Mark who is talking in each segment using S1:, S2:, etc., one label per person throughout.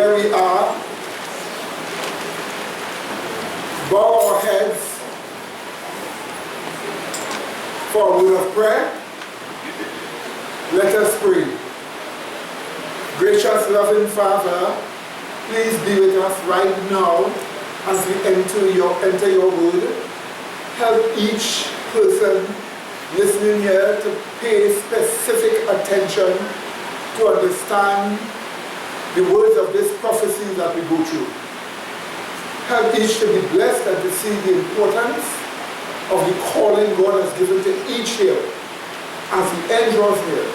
S1: where we are, bow our heads for a word of prayer. Let us pray. Gracious, loving Father, please be with us right now as we enter your word. Help each person listening here to pay specific attention to understand the words of this prophecy that we go through. Help each to be blessed and to see the importance of the calling God has given to each here as the end draws near.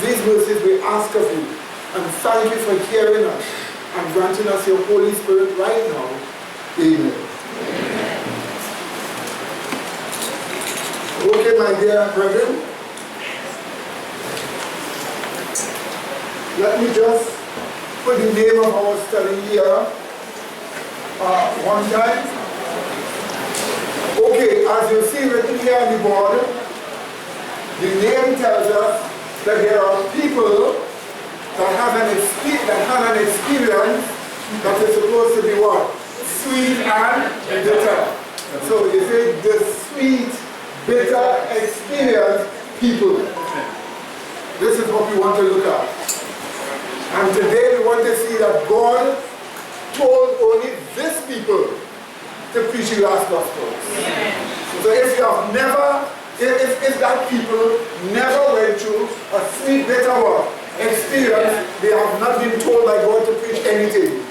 S1: These mercies we ask of you, and thank you for hearing us and granting us your Holy Spirit right now. Amen. Okay, my dear brethren, let me just put the name of our study here one time. Okay, as you see written here on the board, the name tells us that there are people that have an experience that is supposed to be what? Sweet and bitter. So you say the sweet, bitter experience people. This is what we want to look at. And today we want to see that God told only these people to preach the last gospel. So if you have never, if that people never went through a sweet, bitter experience, they have not been told by God to preach anything.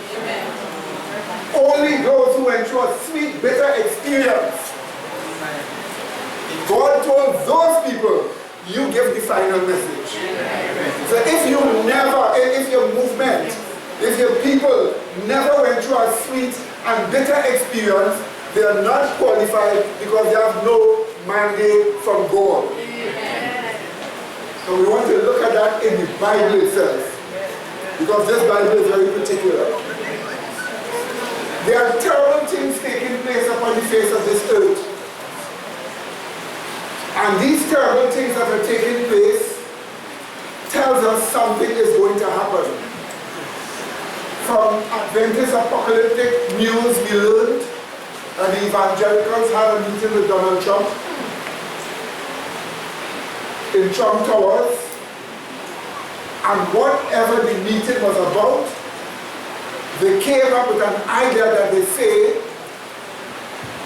S1: Only those who went through a sweet, bitter experience, God told those people, you give the final message. So if your movement, if your people never went through a sweet and bitter experience, they are not qualified because they have no mandate from God. So we want to look at that in the Bible itself, because this Bible is very particular. There are terrible things taking place upon the face of this earth. And these terrible things that are taking place tells us something is going to happen. From Adventist apocalyptic news, we learned that the evangelicals had a meeting with Donald Trump in Trump Towers, and whatever the meeting was about, they came up with an idea that they say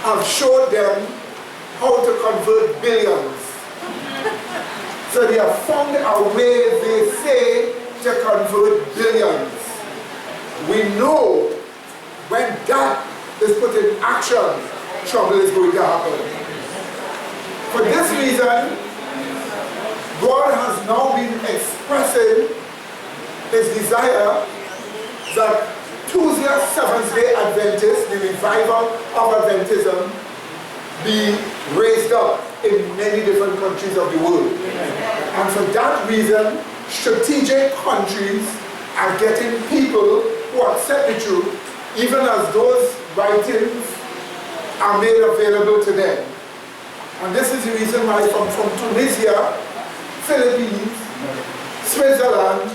S1: have showed them how to convert billions. So they have found a way, they say, to convert billions. We know when that is put in action, trouble is going to happen. For this reason, God has now been expressing his desire that Tuesday, Seventh-day Adventists, the revival of Adventism, be raised up in many different countries of the world. And for that reason, strategic countries are getting people who accept the truth, even as those writings are made available to them. And this is the reason why from Tunisia, Philippines, Switzerland,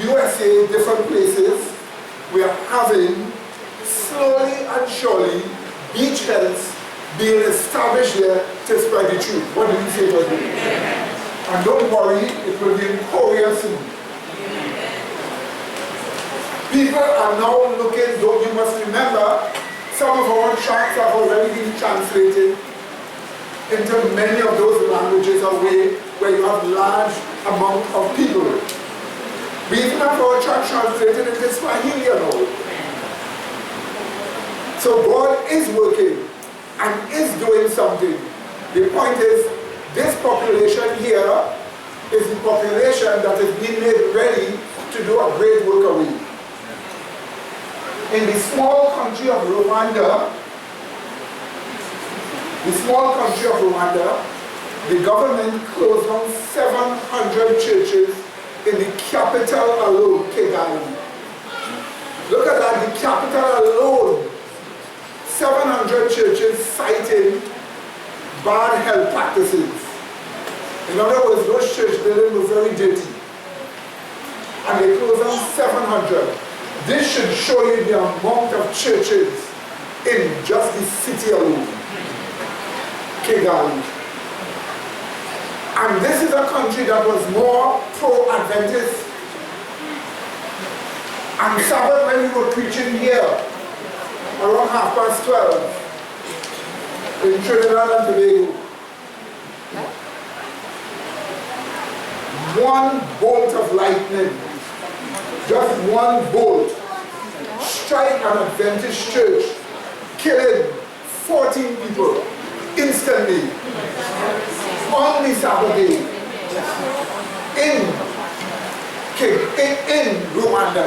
S1: USA, different places, we are having slowly and surely beachheads being established there to spread the truth. What do you say about it? And don't worry, it will be in Korea soon. People are now looking, though you must remember, some of our tracts have already been translated into many of those languages away where you have large amount of people. We even have our tract translated into Swahili and all. So God is working and is doing something. The point is, this population here is the population that is being made ready to do a great work away. In the small country of Rwanda, the government closed down 700 churches in the capital alone, Kigali. Look at that, the capital alone. 700 churches citing bad health practices. In other words, those church buildings were very dirty. And they closed down 700. This should show you the amount of churches in just the city alone. Kigali. And this is a country that was more pro-Adventist. And Sabbath, when we were preaching here, around 12:30, in Trinidad and Tobago, one bolt of lightning, just one bolt, strike an Adventist church, killing 14 people instantly on the Sabbath day in Rwanda.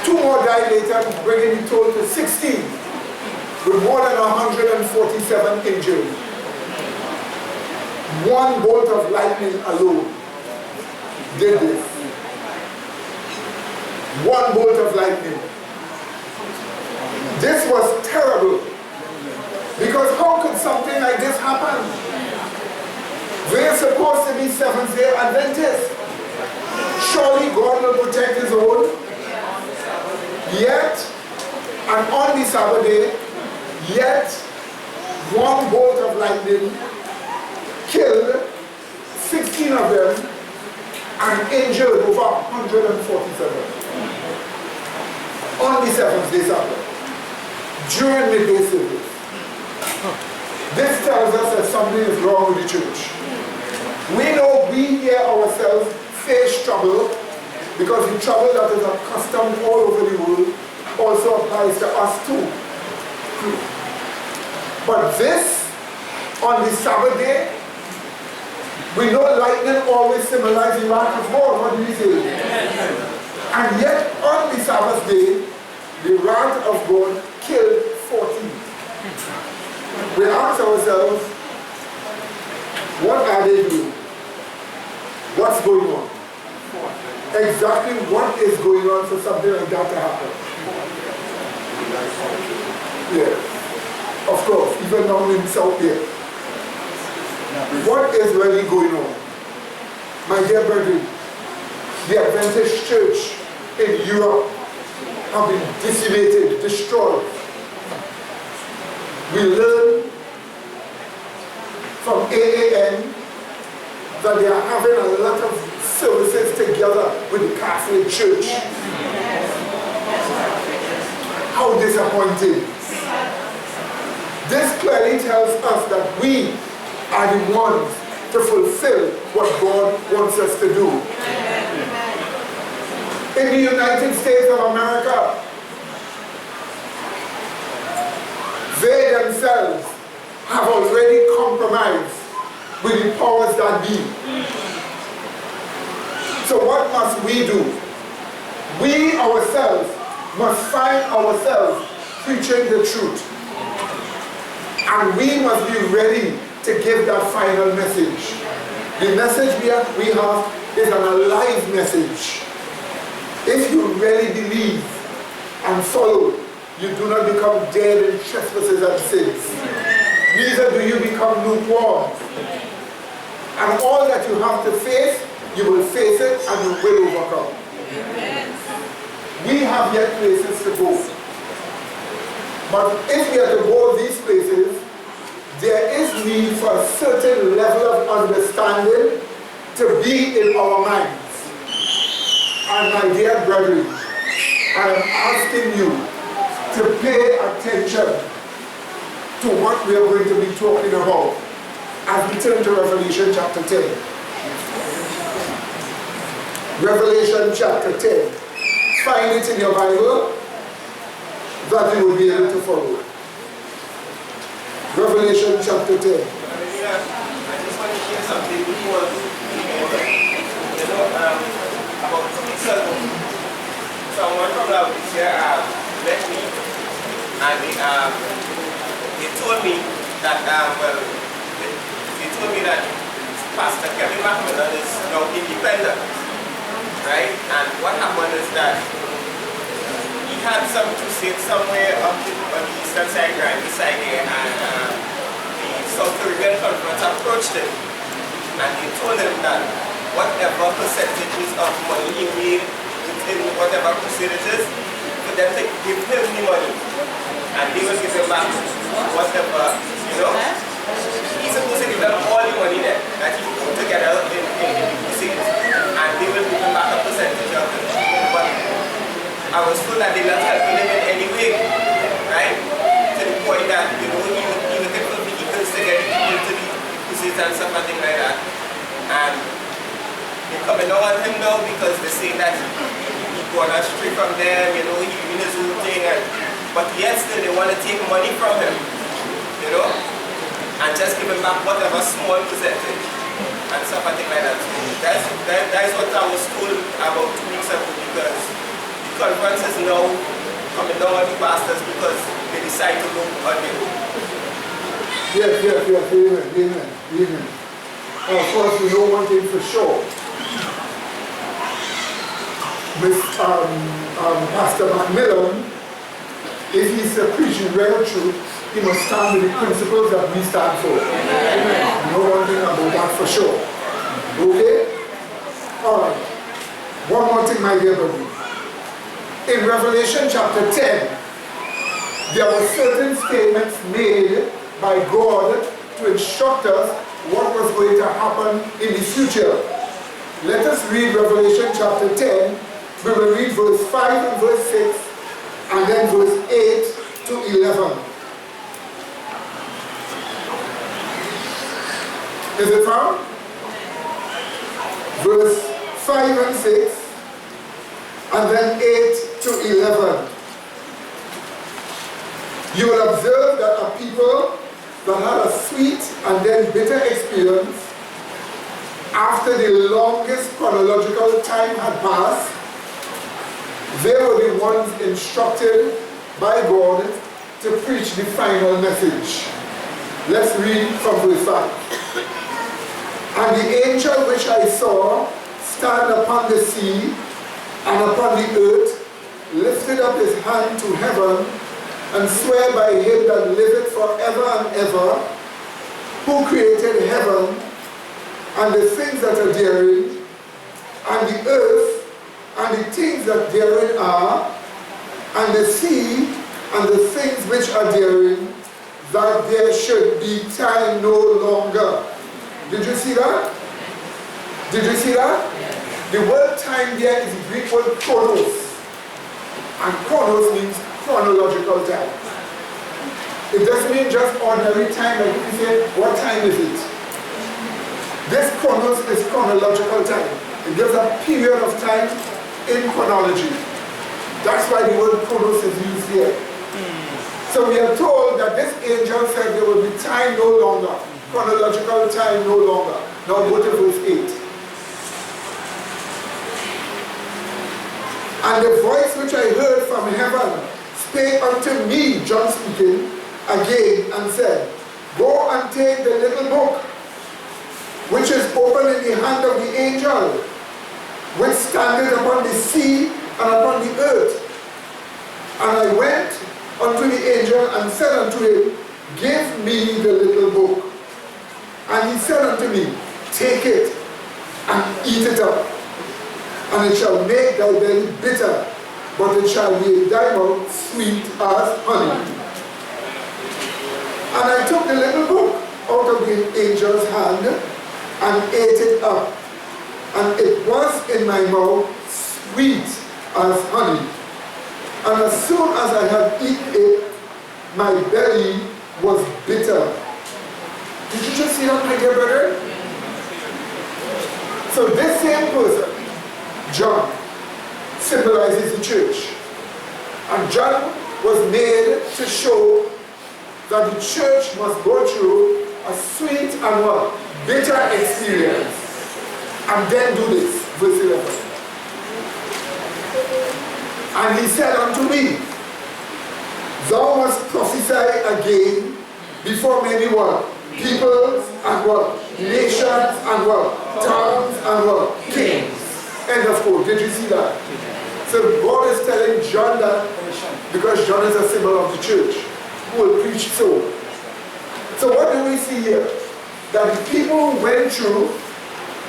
S1: 2 more died later, bringing the total to 16, with more than 147 injured. One bolt of lightning alone did this. One bolt of lightning. This was terrible. Because how could something like this happen? We're supposed to be Seventh-day Adventists. Surely God will protect his own. Yet, and on the Sabbath day, yet one bolt of lightning killed 16 of them and injured over 147 on the 7th day Sabbath during midday service. This tells us that something is wrong with the church. We know we here ourselves face trouble because the trouble that is accustomed all over the world also applies to us too. But this, on the Sabbath day, we know lightning always symbolizes the wrath of God. What do we say? And yet, on the Sabbath day, the wrath of God killed 14. We ask ourselves, what are they doing? What's going on? Exactly what is going on for something like that to happen? Yes, of course, even down in South here. What is really going on? My dear brethren, the Adventist church in Europe have been decimated, destroyed. We learn from AAN that they are having a lot of services together with the Catholic Church. How disappointing. This clearly tells us that we are the ones to fulfill what God wants us to do. In the United States of America, they themselves have already compromised with the powers that be. So what must we do? We ourselves must find ourselves preaching the truth. And we must be ready to give that final message. The message we have is an alive message. If you really believe and follow, you do not become dead in trespasses and sins. Neither do you become lukewarm. And all that you have to face, you will face it and you will overcome. We have yet places to go. But if we are to go these places, there is need for a certain level of understanding to be in our minds. And my dear brethren, I am asking you to pay attention to what we are going to be talking about as we turn to Revelation chapter 10. Revelation chapter 10. Find it in your Bible that you will be able to follow. Revelation chapter 10.
S2: I just want to share something because, about 2 weeks ago, someone from out here met me and they told me that, they told me that Pastor Kevin McMillan is now independent, right? And what happened is that he had some crusade somewhere up on the eastern side, right beside there, and the South Caribbean Conference approached him and they told him that whatever percentages of money he made with in whatever crusade it is, for them to give him the money. And they will give him back whatever, you know. He's supposed to give them all the money that he put together in the crusade. And they will give him back a percentage of it. But I was told that they were not helping him in any way, right? To the point that, you know, he looking for vehicles to get people to the crusades and stuff and things like that. And they're coming on him now because they say that he gone astray from them, you know, he doing his own thing. But yet still they want to take money from him, you know, and just give him back whatever small percentage and stuff and things like that. So that's what I was told about 2 weeks ago, because the conference is now coming down on the pastors because they decide to go on their own.
S1: Yes, amen. Of course, we know one thing for sure. Pastor Macmillan, if he's preaching real truth, he must stand with the principles that we stand for. Amen. We know one thing about that for sure. Okay? Alright. One more thing, my dear brother. In Revelation chapter 10, there were certain statements made by God to instruct us what was going to happen in the future. Let us read Revelation chapter 10. We will read verse 5 and verse 6, and then verse 8 to 11. Is it found? Verse 5 and 6, and then 8 to 11. You will observe that a people that had a sweet and then bitter experience after the longest chronological time had passed, they were the ones instructed by God to preach the final message. Let's read from verse 5. And the angel which I saw stand upon the sea and upon the earth lifted up his hand to heaven and swear by him that liveth forever and ever, who created heaven and the things that are therein, and the earth and the things that therein are, and the sea and the things which are therein, that there should be time no longer. Did you see that? Did you see that? Yes. The word time there is the Greek word chronos. And chronos means chronological time. It doesn't mean just ordinary time, like you say, what time is it? This chronos is chronological time. It gives a period of time in chronology. That's why the word chronos is used here. So we are told that this angel said there will be time no longer, chronological time no longer. Now go to verse 8. And the voice which I heard from heaven spake unto me, John speaking, again, and said, Go and take the little book which is open in the hand of the angel, which standeth upon the sea and upon the earth. And I went unto the angel and said unto him, Give me the little book. And he said unto me, Take it and eat it up, and it shall make thy belly bitter, but it shall make thy mouth sweet as honey. And I took the little book out of the angel's hand and ate it up, and it was in my mouth sweet as honey. And as soon as I had eaten it, my belly was bitter. Did you just see that, my dear brother? So this same person, John, symbolizes the church. And John was made to show that the church must go through a sweet and what? Bitter experience. And then do this, verse 11. And he said unto me, Thou must prophesy again before many what? Peoples and what? Nations and what? Tongues and what? Kings. End of quote. Did you see that? So God is telling John that because John is a symbol of the church who will preach so. So what do we see here? That the people who went through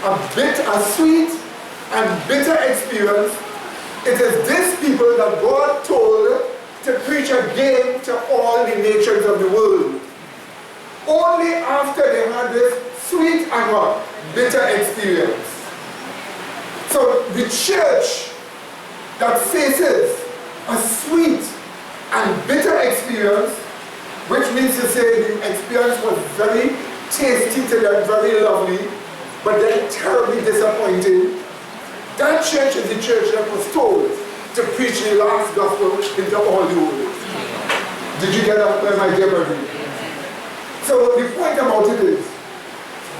S1: a sweet and bitter experience It is these people that God told to preach again to all the nations of the world. Only after they had this sweet and what? Bitter experience. So the church that faces a sweet and bitter experience, which means to say the experience was very tasty to them, very lovely, but then terribly disappointing. That church is the church that was told to preach the last gospel into all the world. Did you get that, my dear brother? So the point about it is,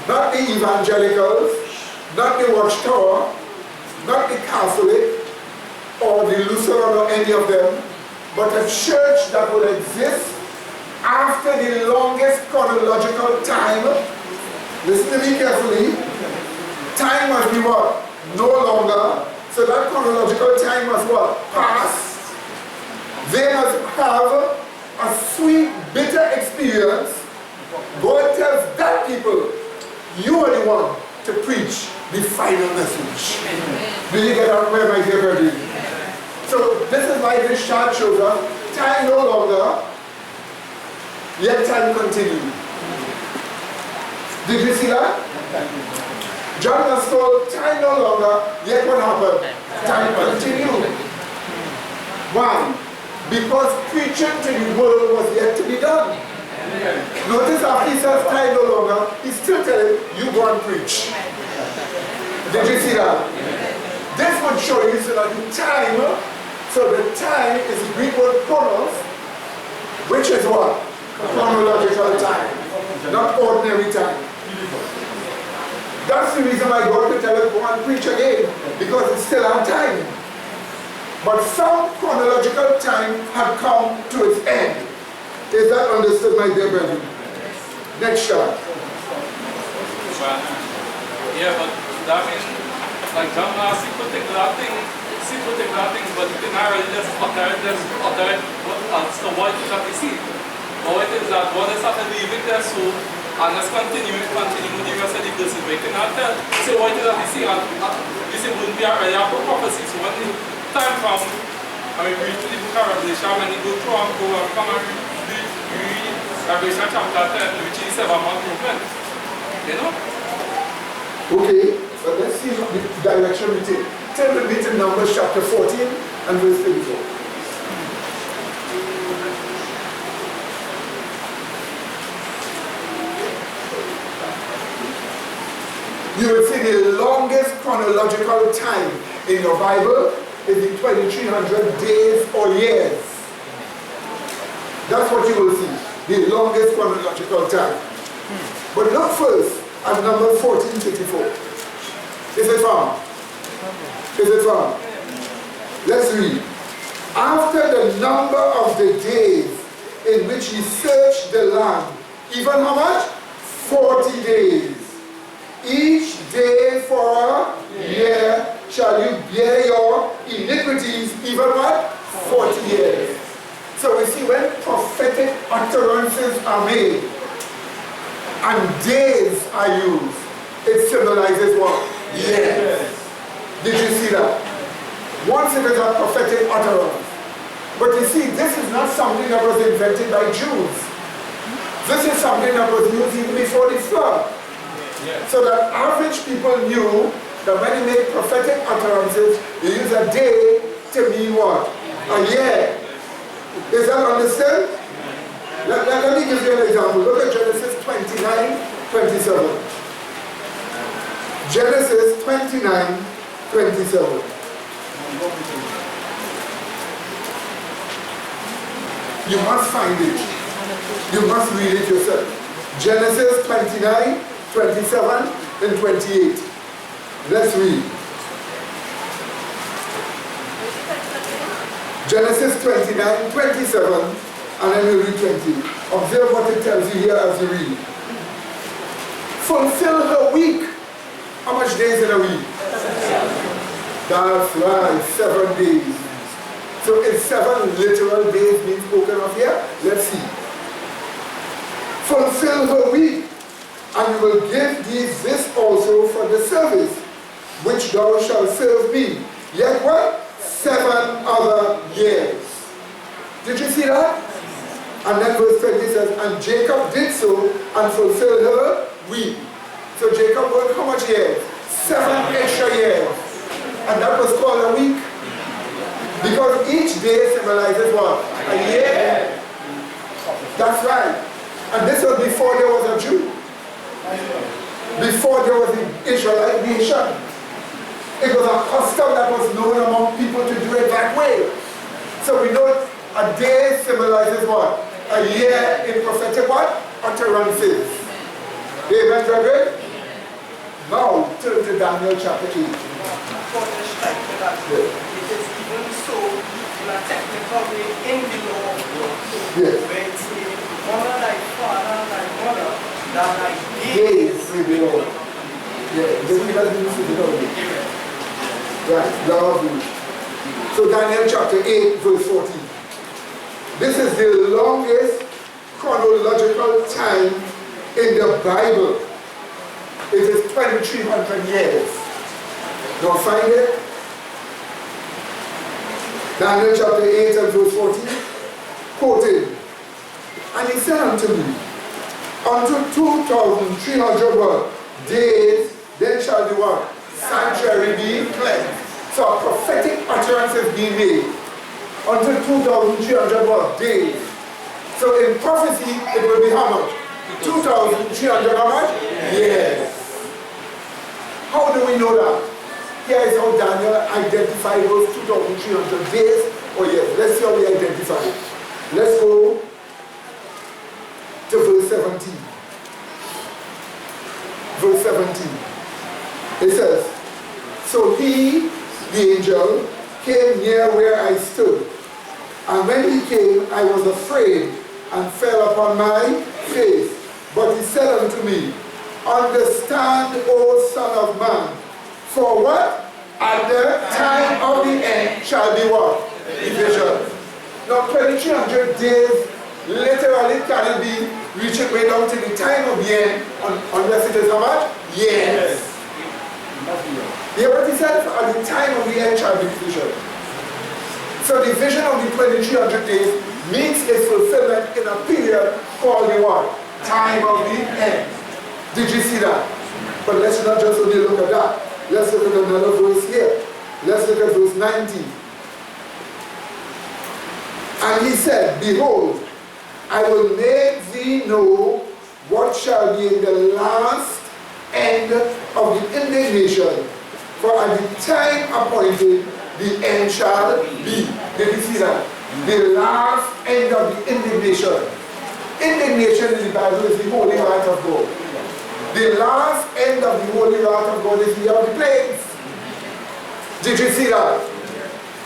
S1: not the evangelicals, not the Watchtower, not the Catholic, or the Lutheran or any of them, but a church that will exist after the longest chronological time. Listen to me carefully. Time must be what? No longer. So that chronological time must what? Pass. They must have a sweet, bitter experience. God tells that people, you are the one to preach the final message. Do you get that, my dear brother? So this is why this chart shows us time no longer, yet time continues. Did you see that? John was told time no longer, yet what happened? Time continued. Why? Because preaching to the world was yet to be done. Notice how he says time no longer, he's still telling you go and preach. Did you see that? This would show you so that the time, so the time is the Greek word chronos, which is what? Chronological time, not ordinary time. That's the reason why God could tell us go and preach again, because it's still our time. But some chronological time had come to its end. Is that understood, my dear brethren? Next chart.
S3: Yeah, but that means, like John last, he particular things, but you can already just utter as to what it is that we see. Or it is that God is after leaving their soul and let's continue with the rest of the verses. We cannot tell. So what it is that we see, and this wouldn't be already a prophecy. So when the time comes, and we read the book of Revelation, and we go through and go and come and read Revelation chapter 10, which is 7-month movement. You know?
S1: Okay, but let's see the direction we take. Turn with me to Numbers chapter 14 and verse 34. You will see the longest chronological time in your Bible is the 2300 days or years. That's what you will see, the longest chronological time. But look first at number 1454. Is it found? Is it found? Let's read. After the number of the days in which he searched the land, even how much? 40 days. Each day for a year shall you bear your iniquities, even what? 40 years. So we see when prophetic utterances are made and days are used, it symbolizes what? Years. Did you see that? Once it is a prophetic utterance. But you see, this is not something that was invented by Jews. This is something that was used even before the flood. So that average people knew that when they make prophetic utterances, they use a day to mean what? A year. Is that understood? Let me give you an example. Look at Genesis 29:27. Genesis 29:27. You must find it. You must read it yourself. Genesis 29:27 and 28. Let's read. Genesis 29:27 and then we read 20. Observe what it tells you here as you read. Fulfill her week. How much days in a week? That's right, 7 days. So is 7 literal days being spoken of here? Let's see. Fulfill her week, and you will give thee this also for the service which thou shalt serve me. Yet what? 7 other years. Did you see that? And then verse 20 says, and Jacob did so and fulfilled her week. So Jacob worked how much years? 7 extra years. And that was called a week. Because each day symbolizes what? A year. That's right. And this was before there was a Jew. Before there was the Israelite nation. It was a custom that was known among people to do it that way. So we know a day symbolizes what? A year in prophetic what? Utterances. Amen, brethren? Now, turn to Daniel chapter 8.
S2: It is even so in a technical way in the law of God.
S1: Yes.
S2: Where it says, honor thy father and thy mother, that thy
S1: Days
S2: days
S1: will be long. Yeah, this is what we see the right, lovely. So Daniel chapter 8, verse 14. This is the longest chronological time in the Bible. It is 2,300 years. Now find it. Daniel chapter 8 and verse 14. Quoted. And he said unto me, unto 2,300 days, then shall the what? Sanctuary be cleansed. So a prophetic utterance is being made. Until 2,300 days. So in prophecy, it will be how much? 2,300 how much? Yes. How do we know that? Here is how Daniel identified those 2,300 days. Oh yes, let's see how we identify it. Let's go to verse 17. Verse 17. It says, so he, the angel, came near where I stood. And when he came, I was afraid and fell upon my face. But he said unto me, understand, O son of man, for what? At the time of the end shall be what? Division. Now 2,300 days literally cannot be reaching way down to the time of the end unless it is how much? Yes. Hear what he said? At the time of the end shall be division. So the vision of the 2,300 days means its fulfillment in a period called the what? Time of the end. Did you see that? But let's not just only look at that. Let's look at another verse here. Let's look at verse 19. And he said, behold, I will make thee know what shall be in the last end of the indignation. For at the time appointed, the end shall be. Did you see that? The last end of the indignation. Indignation in the Bible is the holy wrath of God. The last end of the holy wrath of God is the year of the plagues. Did you see that?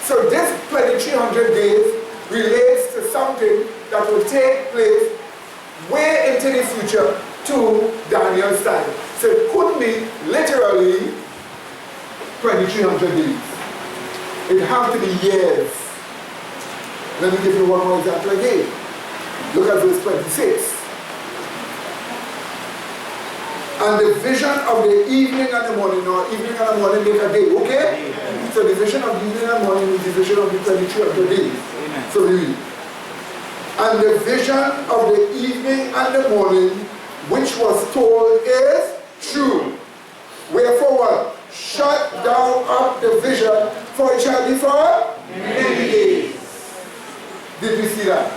S1: So this 2,300 days relates to something that will take place way into the future to Daniel's time. So it could be literally 2,300 days. It has to be years. Let me give you one more example again. Look at verse 26. And the vision of the evening and the morning, or evening and the morning make a day, okay? Amen. So the vision of the evening and the morning is the vision of the 2,300 days. Amen. So read. And the vision of the evening and the morning, which was told, is true. Wherefore what? Shut down up the vision, for it shall be for many days. Did you see that?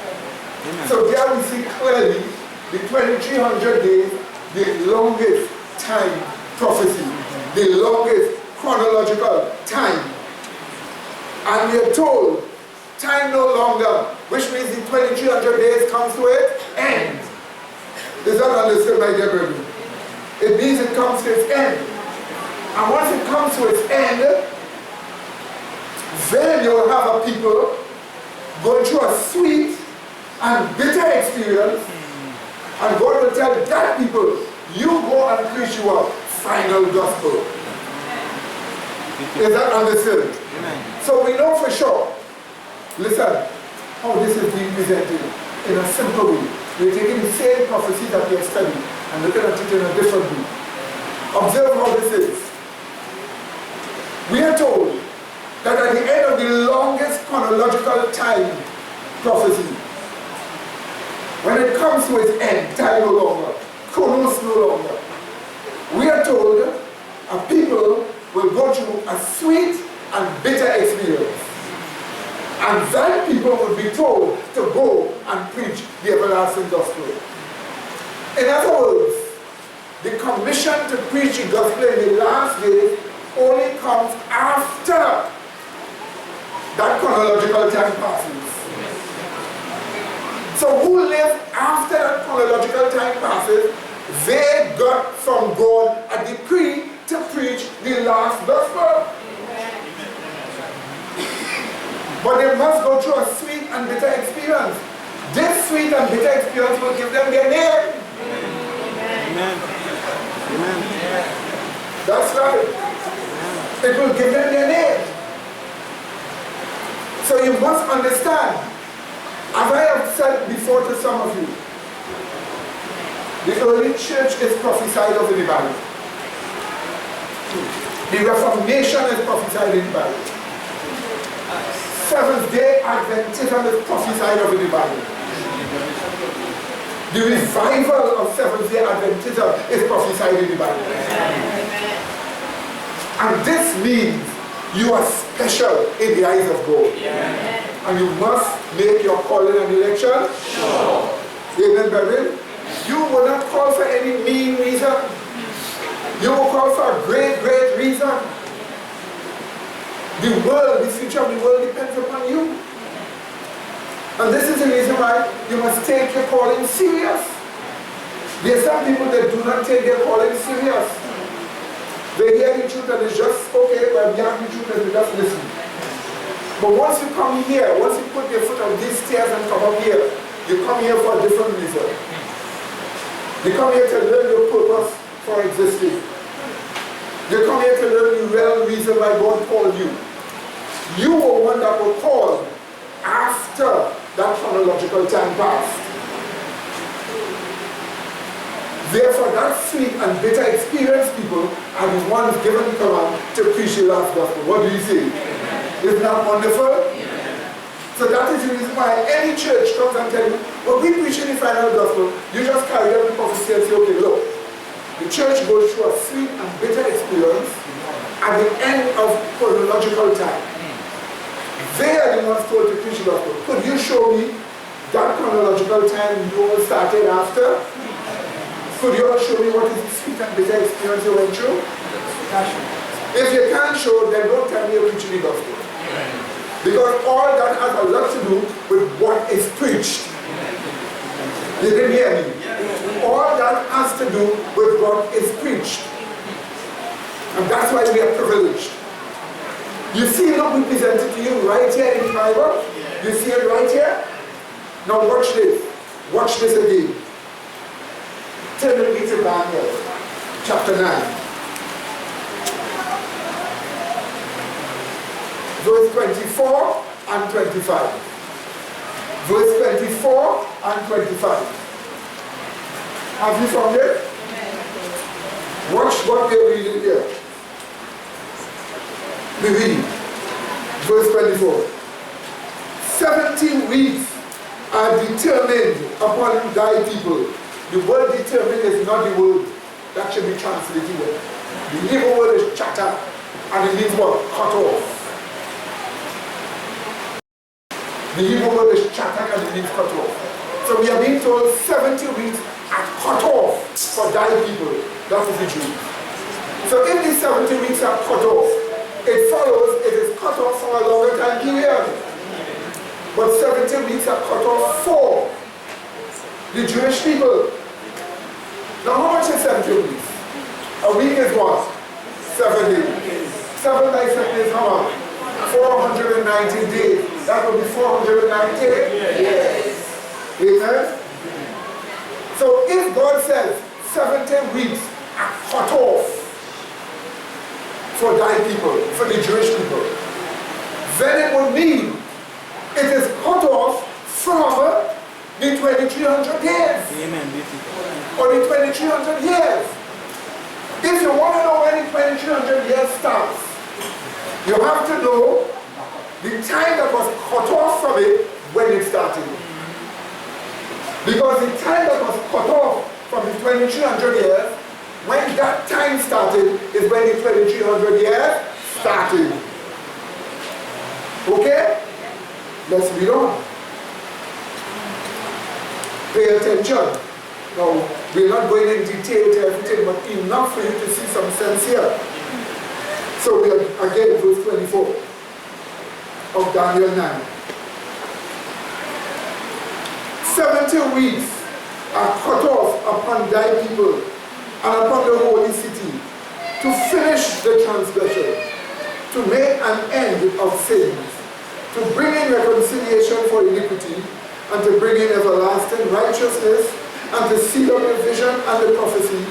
S1: Amen. So there we see clearly the 2,300 days, the longest time prophecy, the longest chronological time. And we are told, time no longer, which means the 2,300 days comes to its end. Is that understood, my dear brethren? It means it comes to its end. And once it comes to its end, then you will have a people going through a sweet and bitter experience, and God will tell that people, you go and preach your final gospel. Is that understood? Amen. So we know for sure, listen, how this is being presented in a simple way. We're taking the same prophecy that we have studied and looking at it in a different way. Observe how this is. We are told that at the end of the longest chronological time prophecy, when it comes to its end, time no longer, chronos no longer, we are told a people will go through a sweet and bitter experience. And then people will be told to go and preach the everlasting gospel. In other words, the commission to preach the gospel in the last days only comes after that chronological time passes. So who live after that chronological time passes, they got from God a decree to preach the last gospel. But they must go through a sweet and bitter experience. This sweet and bitter experience will give them their name.
S4: Amen. Amen.
S1: That's right. It will give them their name. So you must understand, as I have said before to some of you, the early church is prophesied of in the Bible. The Reformation is prophesied in the Bible. Seventh-day Adventism is prophesied of in the Bible. The revival of Seventh-day Adventism is prophesied in the Bible. And this means you are special in the eyes of God. And you must make your calling and election sure. Amen, brethren? You will not call for any mean reason. You will call for a great, great reason. The world, the future of the world depends upon you. And this is the reason why you must take your calling serious. There are some people that do not take their calling serious. They hear the truth and it's just, okay, well, we have the truth and we just listen. But once you come here, once you put your foot on these stairs and come up here, you come here for a different reason. You come here to learn your purpose for existing. You come here to learn the real reason why God called you. You were one that was called after that chronological time passed. Therefore, that sweet and bitter experienced people are the ones given the command to preach the last gospel. What do you say? Isn't that wonderful? So that is the reason why any church comes and tells you, well, we preach the final gospel. You just carry out the prophecy and say, okay, look, the church goes through a sweet and bitter experience at the end of chronological time. They are the ones told to preach the gospel. Could you show me that chronological time you all started after? Could you all show me what is the sweet and bitter experience you went through? If you can't show, then don't tell me you're preaching the gospel. Because all that has a lot to do with what is preached. You didn't hear me? All that has to do with what is preached. And that's why we are privileged. You see, look, we presented to you right here in the Bible. You see it right here? Now watch this. Watch this again. Turn with me to Daniel, chapter 9. Verse 24 and 25. Verse 24 and 25. Have you found it? Watch what they're reading here. We read. Verse 24. 70 weeks are determined upon thy people. The word determined is not the word that should be translated with. The Hebrew word is chata, and it means what? Cut off. The Hebrew word is chata, and it means cut off. So we are being told 70 weeks are cut off for thy people. That is the Jews. So if these 70 weeks are cut off, it follows it is cut off for a longer time period. But 70 weeks are cut off for the Jewish people. Now how much is 70 weeks? A week is what? 7 days. 7 by 7 is how much? 490 days. That would be 490 days? Yes. Amen? So if God says 70 weeks are cut off for thy people, for the Jewish people, then it would mean it is cut off from the 2300 years.
S4: Amen.
S1: Or the 2300 years. If you want to know when the 2300 years starts, You have to know the time that was cut off from it when it started. Because the time that was cut off from the 2300 years, when that time started, is when the 2300 years started. Okay? Let's read on. Pay attention. Now, we're not going in detail to everything, but enough for you to see some sense here. So we are again verse 24 of Daniel 9. 70 weeks are cut off upon thy people and upon the holy city to finish the transgression, to make an end of sins, to bring in reconciliation for iniquity, and to bring in everlasting righteousness, and to seal up the vision and the prophecy,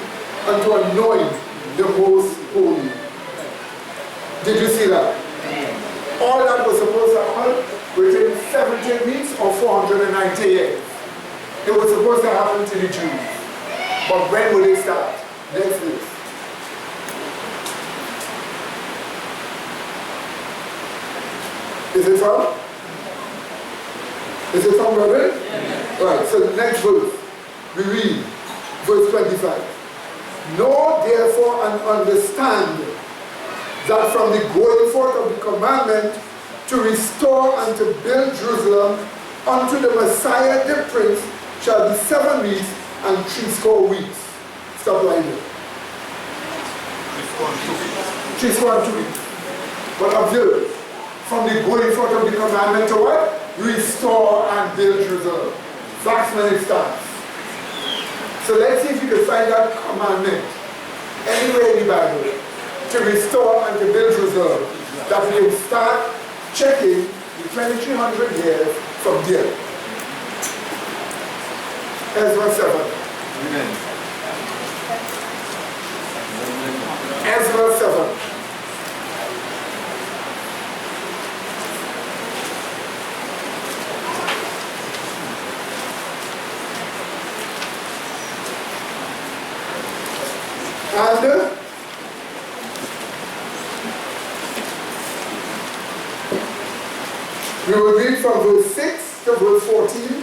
S1: and to anoint the most holy. Did you see that? All that was supposed to happen within 70 weeks or 490 years. It was supposed to happen to the Jews. But when will it start? Next week. Is it from? Is it from, brother? Yes. Right, so the next verse. We read verse 25. Know therefore and understand that from the going forth of the commandment to restore and to build Jerusalem unto the Messiah the Prince shall be 7 weeks and 60 weeks. Stop right there. 2 weeks. But observe, from the going forth of the commandment to what? Restore and build Jerusalem. That's when it starts. So let's see if you can find that commandment anywhere in the Bible to restore and to build Jerusalem, that we will start checking the 2300 years from there. Ezra 7.
S4: Amen.
S1: Ezra 7. And we will read from verse 6 to verse 14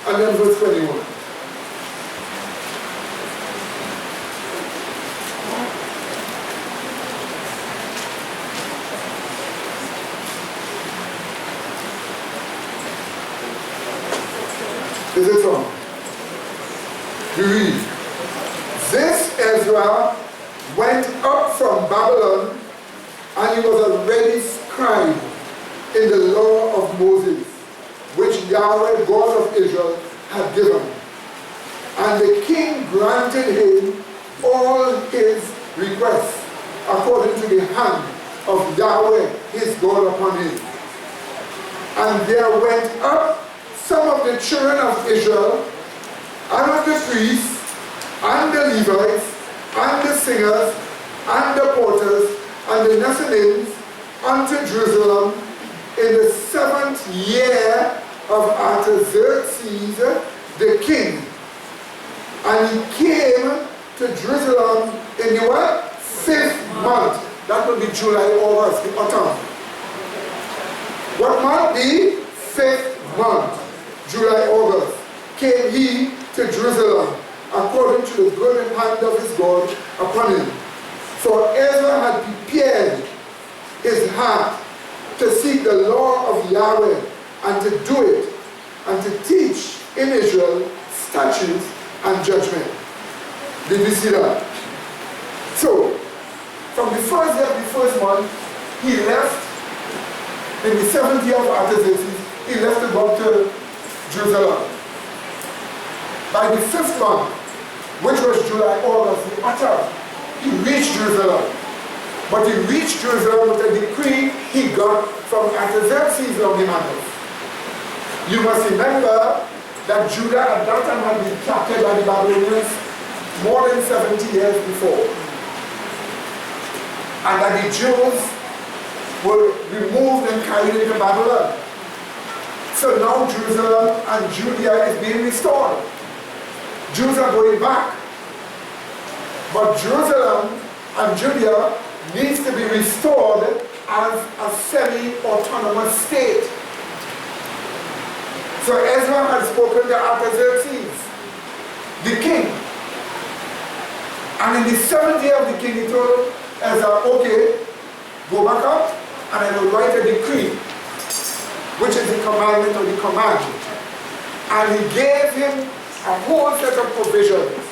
S1: and then verse 21. Is it from? We read. This Ezra went up from Babylon, and he was already scribe in the law of Moses, which Yahweh, God of Israel, had given. And the king granted him all his requests, according to the hand of Yahweh, his God, upon him. And there went up some of the children of Israel, and of the priests, and the Levites, and the singers, and the porters, and the Nethinims, unto Jerusalem in the 7th year of Artaxerxes the king. And he came to Jerusalem in the what? 5th month. That will be July, August, the autumn. What month? The 5th month. July, August. Came he to Jerusalem, according to the good hand of his God upon him. For Ezra had prepared his heart to seek the law of Yahweh, and to do it, and to teach in Israel statutes and judgment. Did you see that? So, from the first day of the 1st month, he left. In the 7th year of Artaxerxes, he left to go to Jerusalem. By the 5th month, which was July, August, the autumn, he reached Jerusalem. But he reached Jerusalem with a decree he got from Artaxerxes Longimanus. You must remember that Judah at that time had been captured by the Babylonians more than 70 years before. And that the Jews were removed and carried into Babylon. So now Jerusalem and Judea is being restored. Jews are going back. But Jerusalem and Judea needs to be restored as a semi-autonomous state. So Ezra had spoken to Artaxerxes, the king. And in the 7th year of the king, he told Ezra, okay, go back up and I will write a decree, which is the commandment or the command. And he gave him a whole set of provisions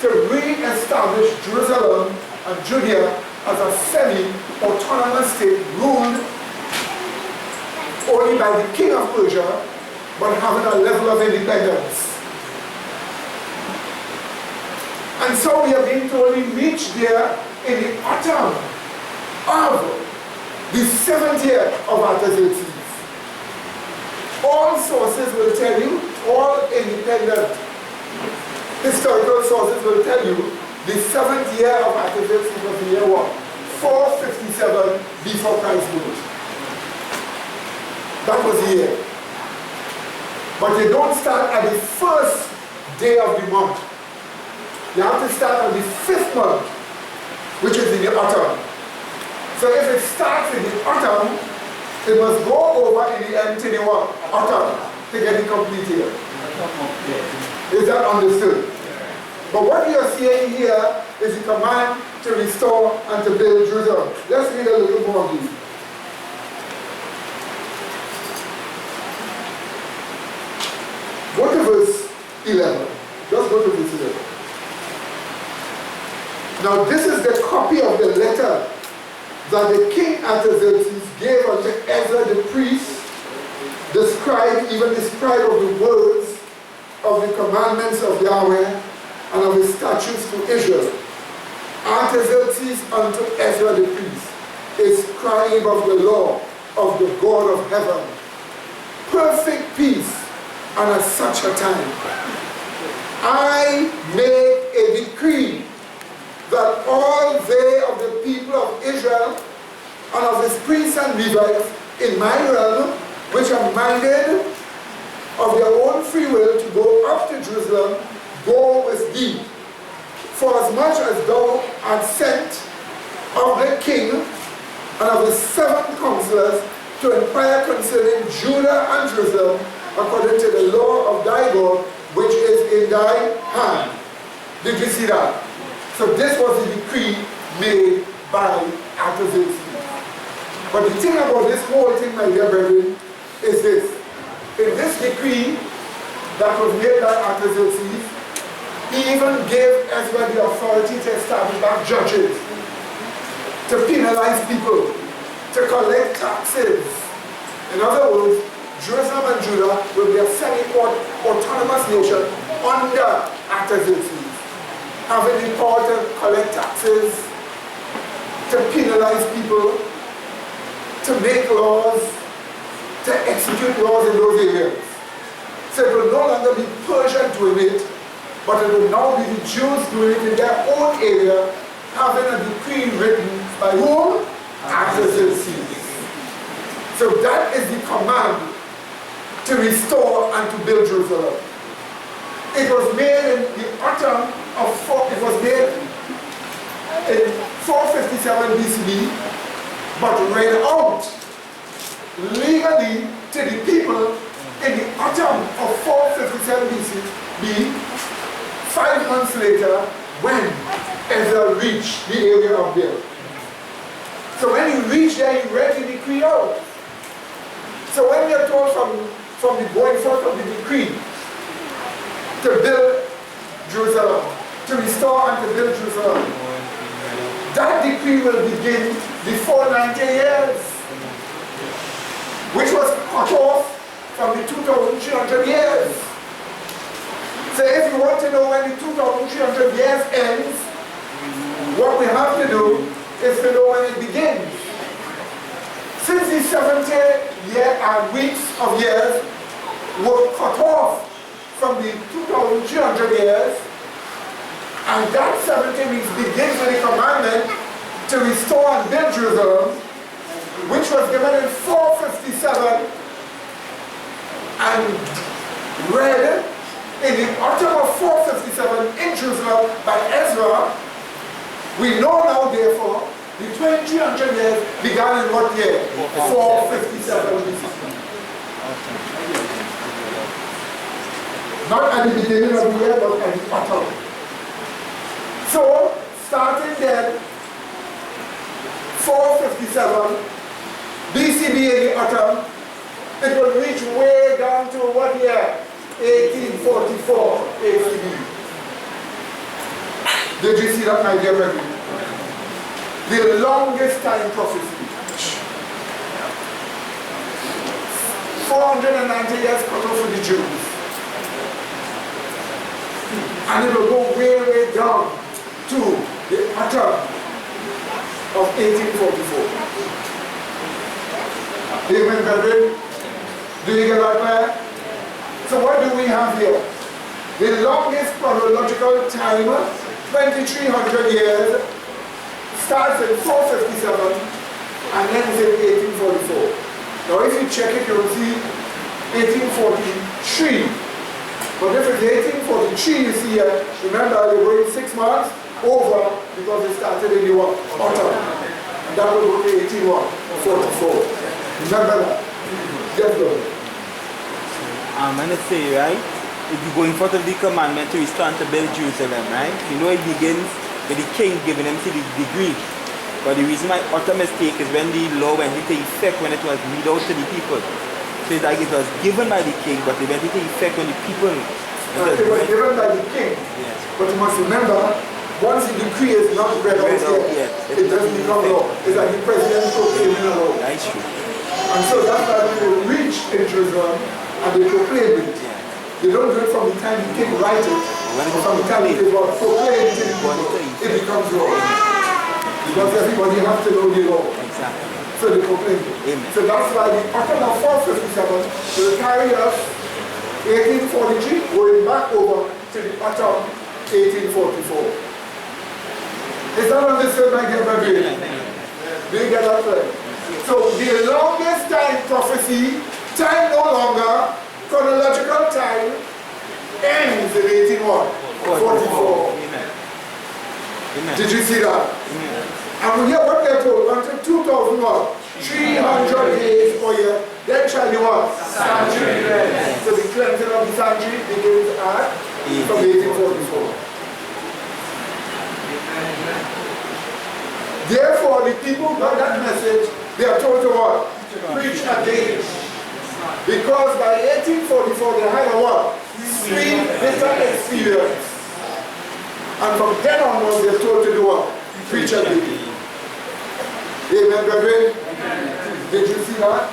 S1: to re-establish Jerusalem and Judea as a semi-autonomous state ruled only by the king of Persia, but having a level of independence. And so we have been told he reached there in the autumn of the 7th year of Artaxerxes. All sources will tell you, all independent historical sources will tell you, the 7th year of Artaxerxes was the year what? 457 before Christ's birth. That was the year. But you don't start at the first day of the month. You have to start on the 5th month, which is in the autumn. So if it starts in the autumn, it must go over in the end to the what? Autumn, to get it complete here. Is that understood? But what you are seeing here is the command to restore and to build Jerusalem. Let's read a little more of these. Go to verse 11. Just go to verse 11. Now this is the copy of the letter that the king Artaxerxes gave unto Ezra the priest, the scribe, even the scribe of the words of the commandments of Yahweh and of his statutes to Israel. Artaxerxes unto Ezra the priest, a scribe of the law of the God of heaven. Perfect peace, and at such a time I make a decree that all they of the people of Israel and of his priests and Levites in my realm, which are minded of their own free will to go up to Jerusalem, go with thee. For as much as thou art sent of the king and of his 7 counselors to inquire concerning Judah and Jerusalem, according to the law of thy God, which is in thy hand. Did you see that? So this was the decree made by Artaxerxes. But the thing about this whole thing, my dear brethren, is this. In this decree that was made by Artaxerxes, he even gave Ezra the authority to establish back judges, to penalize people, to collect taxes. In other words, Jerusalem and Judah will be a semi-autonomous nation under Artaxerxes, having the power to collect taxes, to penalize people, to make laws, to execute laws in those areas. So it will no longer be Persia doing it, but it will now be the Jews doing it in their own area, having a decree written by whom? Artaxerxes. So that is the command to restore and to build Jerusalem. It was made in the autumn of it was made in 457 BCE, but read out legally to the people in the autumn of 457 BCE, 5 months later, when Ezra reached the area of there. So when he reached there, he read the decree out. So when we are told from the going forth of the decree to build Jerusalem, to restore and to build Jerusalem, that decree will begin before 90 years, which was cut off from the 2,300 years. So if you want to know when the 2,300 years ends, what we have to do is to know when it begins. Since the 70 year and weeks of years were cut off from the 2,300 years, and that 70 weeks begins with the commandment to restore and build Jerusalem, which was given in 457 and read in the autumn of 457 in Jerusalem by Ezra. We know now, therefore, the 2,300 years began in what year? 457 BC. Not at the beginning of the year, but at the autumn. So, starting then, 457 BCB in the autumn, it will reach way down to what year? 1844 ACB. Did you see that, my dear brethren? The longest time prophecy. 490 years cut off for the Jews. And it will go way, way down to the autumn of 1844. Amen, brethren? Do you get that clear? So what do we have here? The longest chronological time, 2,300 years, starts in 457 and ends in 1844. Now if you check it, you'll see 1843. But if it's 1843, you see here, remember you're going 6 months over because it started in the autumn. And that will go to 1844. Remember that. Just go.
S4: I'm going to say, right, if you're going forth of the commandment to restore to build Jerusalem, right, you know it begins with the king giving them to the degree. But the reason why utter mistake is when the law went into effect when it was read out to the people. So it's like it was given by the king, but it went into effect when the people...
S1: It was given by the king.
S4: Yes.
S1: But you must remember, once the decree is not read out yet, it doesn't become law. It's like the president proclaiming a law.
S4: That's true.
S1: And so that's why when they reach in Jerusalem and they proclaim it, they don't do it from the time the king writes it, but from the time it is proclaimed to the people, it becomes law. Because everybody has to know the law.
S4: Exactly.
S1: So they proclaim it.
S4: Amen.
S1: So that's why the autumn of 457 will carry us 1843 going back over to the autumn 1844. Is that understood, my dear brethren? Do you get that clear? So the longest time prophecy, time no longer, chronological time, ends in 1844.
S4: Amen.
S1: Did you see that?
S4: Amen.
S1: And we hear what they're told until 300 days per year, then shall be what? Sanctuary cleansed. So the cleansing of the sanctuary begins at from 1844. Therefore, the people got that message, they are told to what? Preach again. Because by 1844 they had a what? Sweet, bitter experience. And from then onwards they're told to do what? Preach again. Amen, brethren? Did you see that?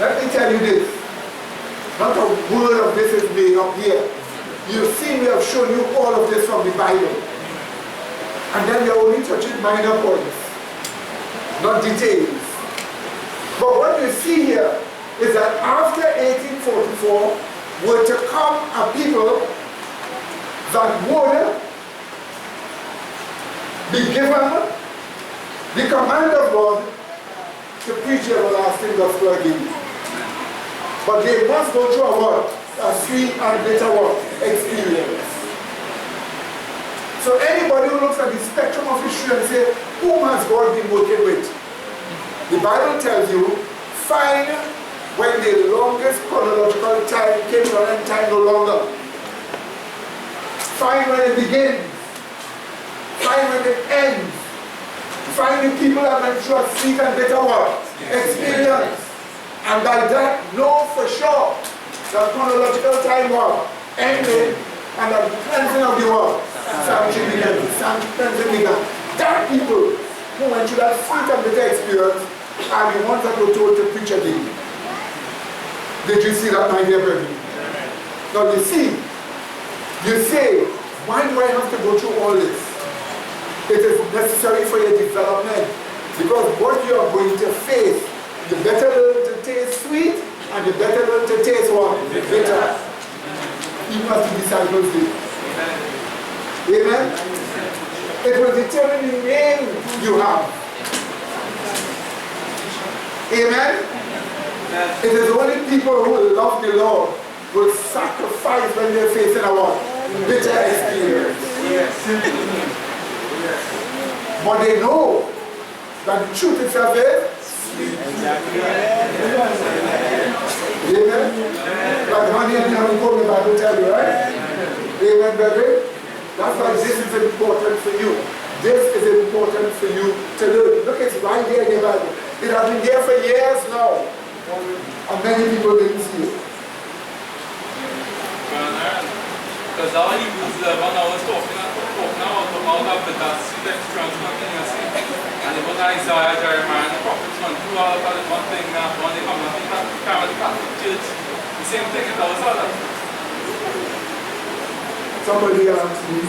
S1: Let me tell you this. Not a word of this is made up here. You see, we have shown you all of this from the Bible. And then you're only touching minor points, not details. But what you see here is that after 1844 were to come a people that would be given the command of God to preach the everlasting gospel again. But they must go through a what? A sweet and bitter what? Experience. So anybody who looks at the spectrum of history and say, whom has God been working with? The Bible tells you, find when the longest chronological time came to an end time no longer. Find when it begins. Find when it ends. Find the people that went through a sweet and bitter what? Experience. And by that, know for sure that chronological time what? Ended and that the cleansing of the world. Sanctuary began. Cleansing began. That people who went through that sweet and bitter experience are the ones that were told to preach again. Did you see that, my dear brethren? Now you see, you say, why do I have to go through all this? It is necessary for your development. Because what you are going to face, you better learn to taste sweet and you better learn to taste what? Bitter. Even as the disciples did. Amen? It will determine the name you have. Amen? It is only people who love the Lord will sacrifice when they're facing a what? Bitter experience. But they know that the truth itself is sweet.
S4: Exactly.
S1: Amen. Like honey and honeycomb, the Bible tell you, right? Amen, baby. That's why this is important for you. This is important for you to learn. Look, it's right there in your Bible. It has been there for years now. And many people didn't see it.
S3: Because all Hebrews 11, I was talking about the sweet extraction continuously. And even Isaiah, Jeremiah, and the prophets went through all of that one thing that when they come to the Catholic Church, the same thing it was all that.
S1: Somebody asked me,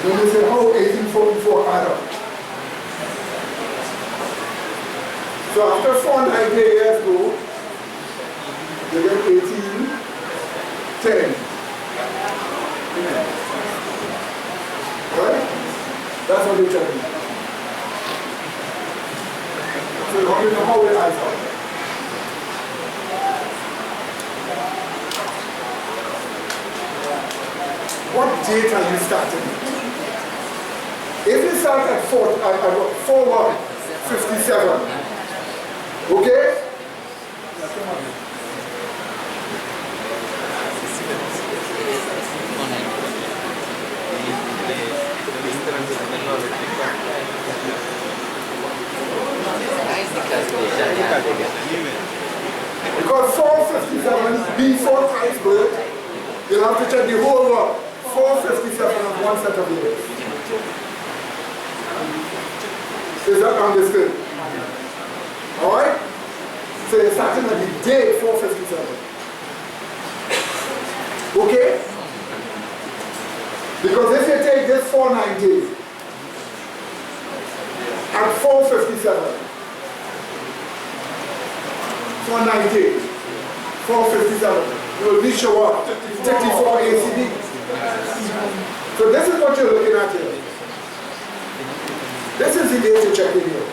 S1: then they said, how 1844 add up? So after 490 years ago, they get 1810. Right? That's what they tell me. So you want to know how it adds up. What date are you starting with? If you start at 4157, okay? Because 457 before Christ's birth, you'll have to check the whole world. 457 of one set of years. Is that understood? Alright? So you're starting at the day 457. Okay? Because if you take this 490 at 457, 490, 457, you will reach your what? 34 ACD. So this is what you're looking at here. This is the day to check in here.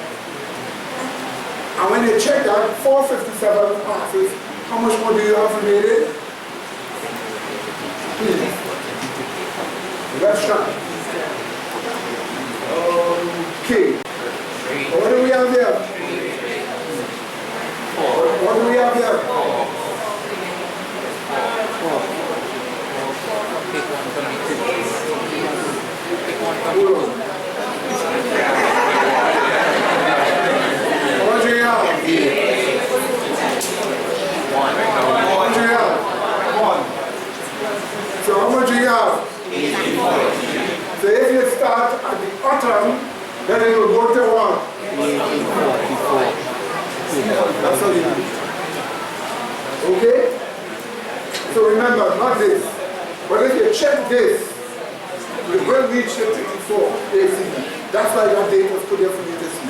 S1: And when you check that, 457 passes, how much more do you have remaining? Let's try. Okay. What do we have here? What do we have here? 4. What do you have? 1. What do you have? 1. So how much do you have? 84. So if you start at the bottom, then it will go to 1. 84. That's all you need. Okay? So remember, not this. But if you check this, you will reach the 34 ACD. That's why that date was put there for you to see.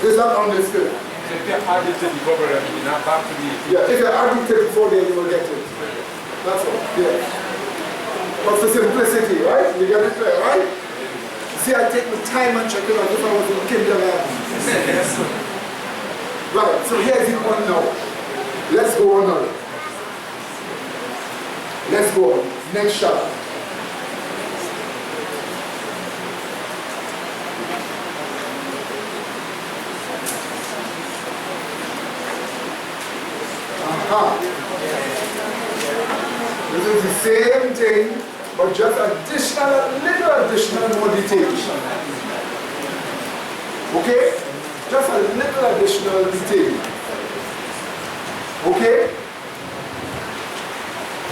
S1: Is that understood?
S5: So if you add it to the bubble, you're not back to the...
S1: Yeah, if you add the 34 there, you will get it. That's all. Yeah. But for simplicity, right? You get it there, right? See, I take my time and check it out if I was in kindergarten. Right, so here's the one now. Let's go on now. Let's go on. Next chapter. This is the same thing, but just little additional more details. Okay? Just a little additional detail. Okay?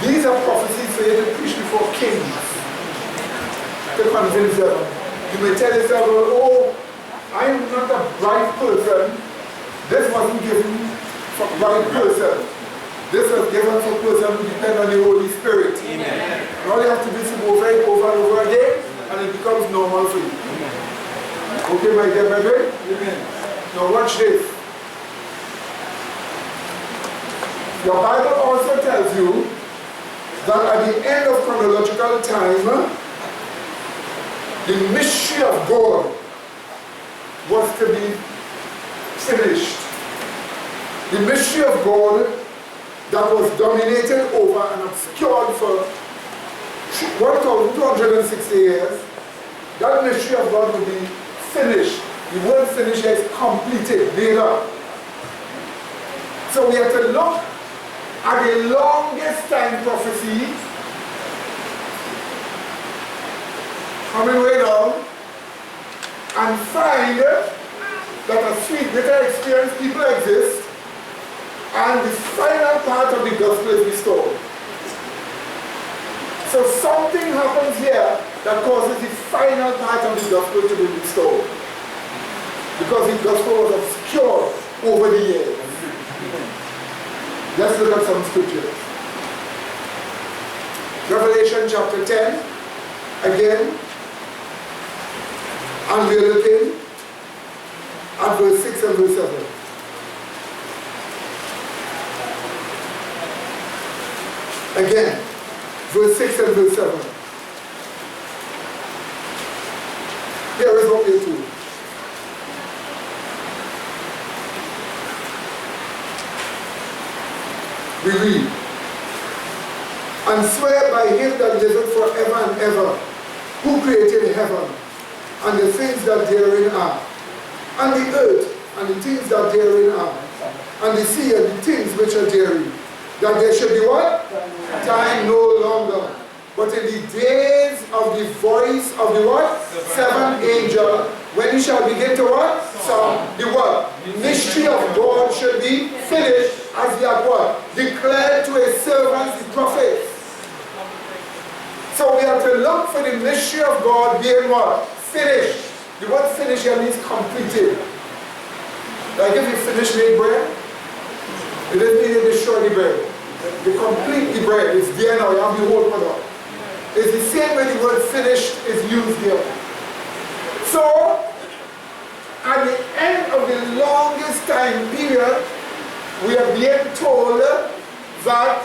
S1: These are prophecies for you to preach before kings. To convince them. You may tell yourself, oh, I'm not a bright person. This wasn't given for a bright person. This was given for a person who depends on the Holy Spirit. Amen. All you have to do is go over it over and over again, and it becomes normal for you. Amen. Okay, my dear brethren? Amen. Now watch this. Your Bible also tells you that at the end of chronological time, the mystery of God was to be finished. The mystery of God that was dominated over and obscured for 1,260 years, that mystery of God will be finished. The word finished is completed, made up. So we have to look at the longest time prophecy, coming way down, and find that a sweet, bitter experience people exist, and the final part of the gospel is restored. So something happens here that causes the final part of the gospel to be restored. Because the gospel was obscured over the years. Let's look at some scriptures. Revelation chapter 10, again, and we're looking at verse 6 and verse 7. Again, verse 6 and verse 7. Here is what we're told. We read, and swear by him that liveth forever and ever, who created heaven, and the things that therein are, and the earth, and the things that therein are, and the sea, and the things which are therein, that there should be what? Time no longer. But in the days of the voice of the what? Seventh angel, when he shall begin to what? Sound the what? Mystery of God should be finished, as he had what? Declared to his servants, the prophets. So we have to look for the mystery of God being what? Finished. The word finished here means completed. Like if you finish making bread, it doesn't mean you destroy the bread. You complete the bread. It's there now. You have the whole product. It's the same way the word finished is used here. So, at the end of the longest time period, we are being told that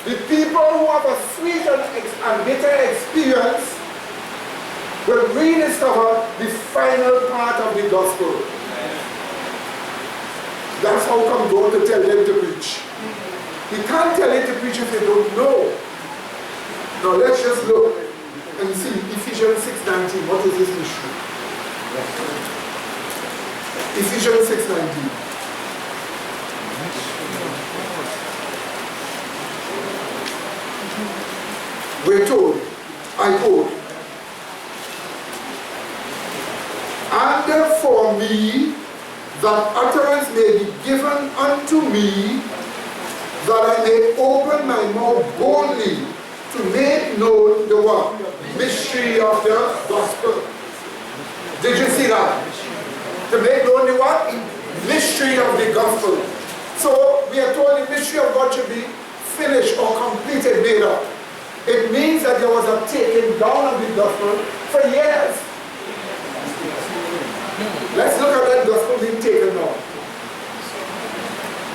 S1: the people who have a sweet and bitter experience will rediscover the final part of the gospel. That's how come God to tell them to preach. He can't tell you to preach if you don't know. Now let's just look and see Ephesians 6:19. What is this mystery? Ephesians 6:19. We're told, I quote, and for me that utterance may be given unto me, that I may open my mouth boldly to make known the what? Mystery of the gospel. Did you see that? To make known the what? Mystery of the gospel. So we are told the mystery of God should be finished or completed, made up. It means that there was a taking down of the gospel for years. Let's look at that gospel being taken down.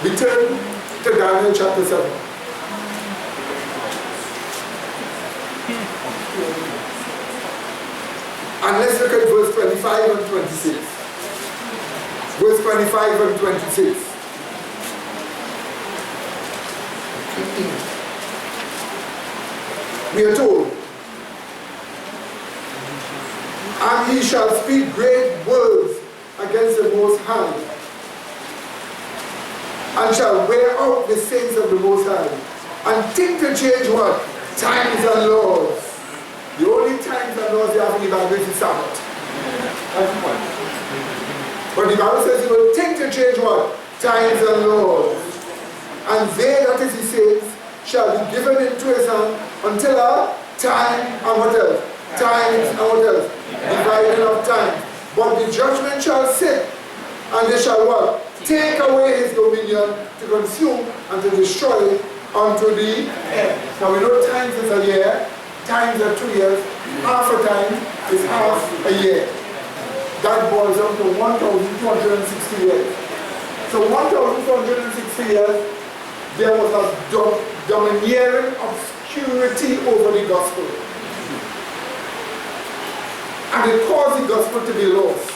S1: We turn to Daniel chapter 7. And let's look at verse 25 and 26. Verse 25 and 26. We are told, and he shall speak great words against the Most High, and shall wear out the saints of the Most High, and think to change what? Times and laws. The only times and laws they have in the Bible is the Sabbath. But the Bible says he will think to change what? Times and laws. And they, that is the saints, shall be given into his hand until a time and what else? Times and what else? Dividing of time. But the judgment shall sit, and they shall what? Take away his dominion to consume and to destroy unto the end. Now we know times is a year, times are 2 years, half a time is half a year. That boils down to 1,260 years. So 1,260 years, there was a domineering obscurity over the gospel. And it caused the gospel to be lost.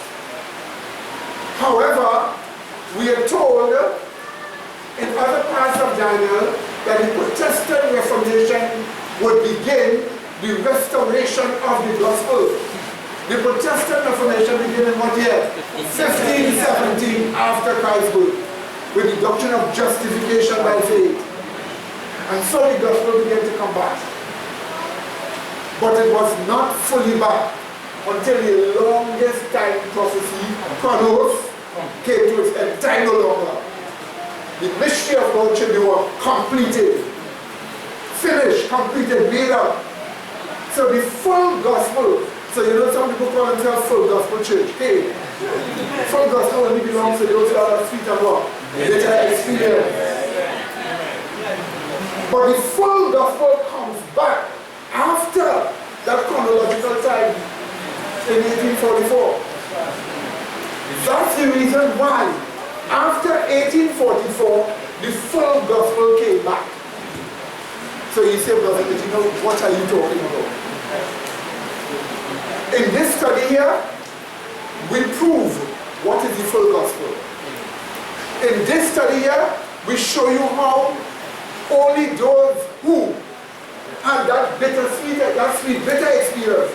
S1: However, we are told in other parts of Daniel that the Protestant Reformation would begin the restoration of the gospel. The Protestant Reformation began in what year? 1517 after Christ's birth, with the doctrine of justification by faith. And so the gospel began to come back. But it was not fully back until the longest time prophecy, Chronos, came to its end. Time no longer. The mystery of God should be what? Completed. Finished, completed, made up. So the full gospel. So you know some people call themselves full gospel church. Hey, full gospel only belongs to those who are sweet and what? Better experience. But the full gospel comes back after that chronological time in 1844. That's the reason why after 1844 the full gospel came back. So you say, brother, but you know, what are you talking about? In this study here, we prove what is the full gospel. In this study here, we show you how only those who had that sweet, bitter experience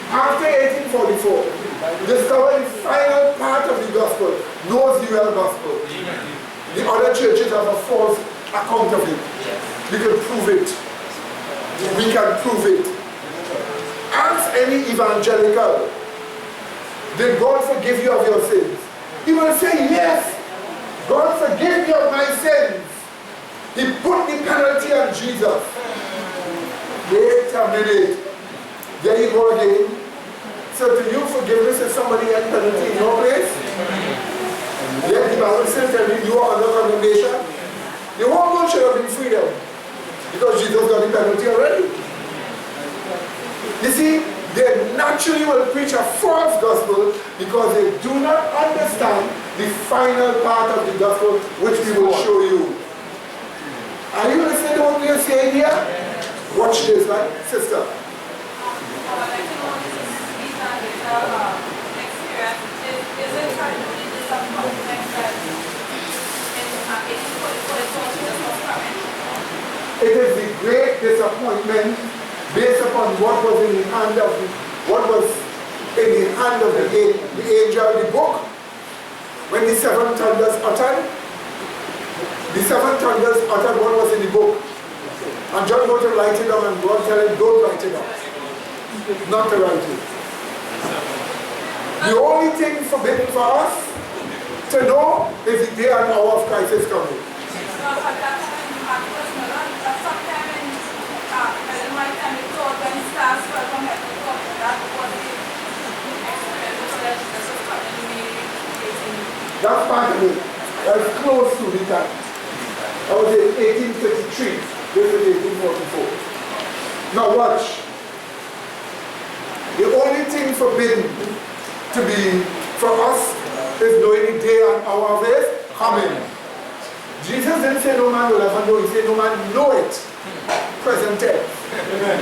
S1: after 1844 discover the final part of the gospel, knows the real gospel. The other churches have a false account of it. We can prove it. We can prove it. Ask any evangelical, did God forgive you of your sins? He will say, yes, God forgive me of my sins. He put the penalty on Jesus. Wait a minute. There you go again. So to you, forgiveness is somebody else's penalty in your place? Yet the Bible says that you are under condemnation. The whole world should have been freedom, because Jesus got the penalty already. You see, they naturally will preach a false gospel because they do not understand the final part of the gospel, which we will show you. Are you listening to what we are saying here? Watch this, right, sister? It is the great disappointment based upon what was in the hand of the angel of the book. When the seven thunders uttered, what was in the book. And John wrote to write it down, and God told him, don't write it down. Not to write it. The only thing forbidden for us to know is the day and hour of Christ is coming. That's part of it. That's close to the time. That was in 1833. This is 1844. Now watch. The only thing forbidden to be for us is knowing the day and hour of his coming. Jesus didn't say no man will ever know. He said no man know it. Present tense. Amen.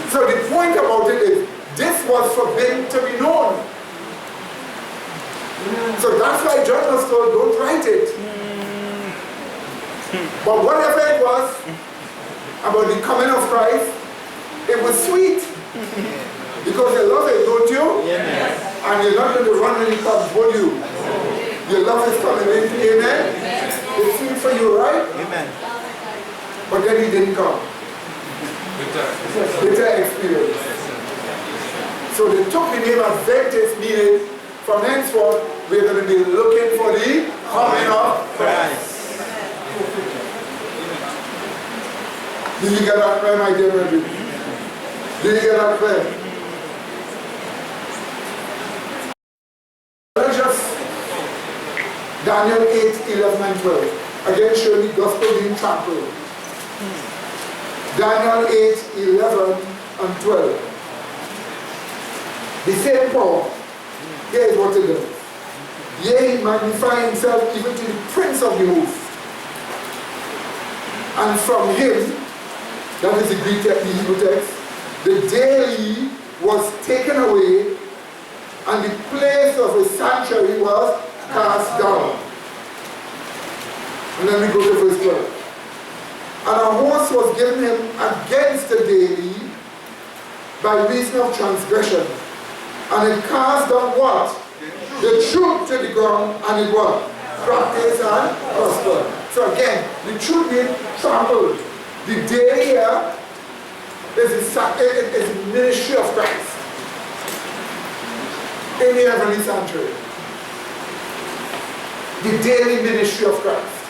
S1: So the point about it is, this was forbidden to be known. So that's why John was told, don't write it. But whatever it was about the coming of Christ, it was sweet. Because you love it, don't you? Yes. And you're not going to run when he comes, will you? Your love is coming in. Amen? It's sweet for you, right? Amen. But then he didn't come. Bitter experience. So they took the name Adventist, meaning from henceforth we're going to be looking for the coming of Christ. Did you get that clear, my dear brethren? Did you get that clear? Let's just Daniel 8, 11 and 12. Again, showing the gospel being trampled. Daniel 8, 11 and 12. The same Paul, here is what it does. Yea, he magnified himself even to the prince of the host. And from him, that is the Greek text, the Hebrew text, the daily was taken away, and the place of his sanctuary was cast down. And then we go to verse 12. And a host was given him against the daily by reason of transgression. And it cast down what? The truth to the ground, and it what? Practice and prosper. So again, the truth being trampled. The daily here is the ministry of Christ in the heavenly sanctuary. The daily ministry of Christ.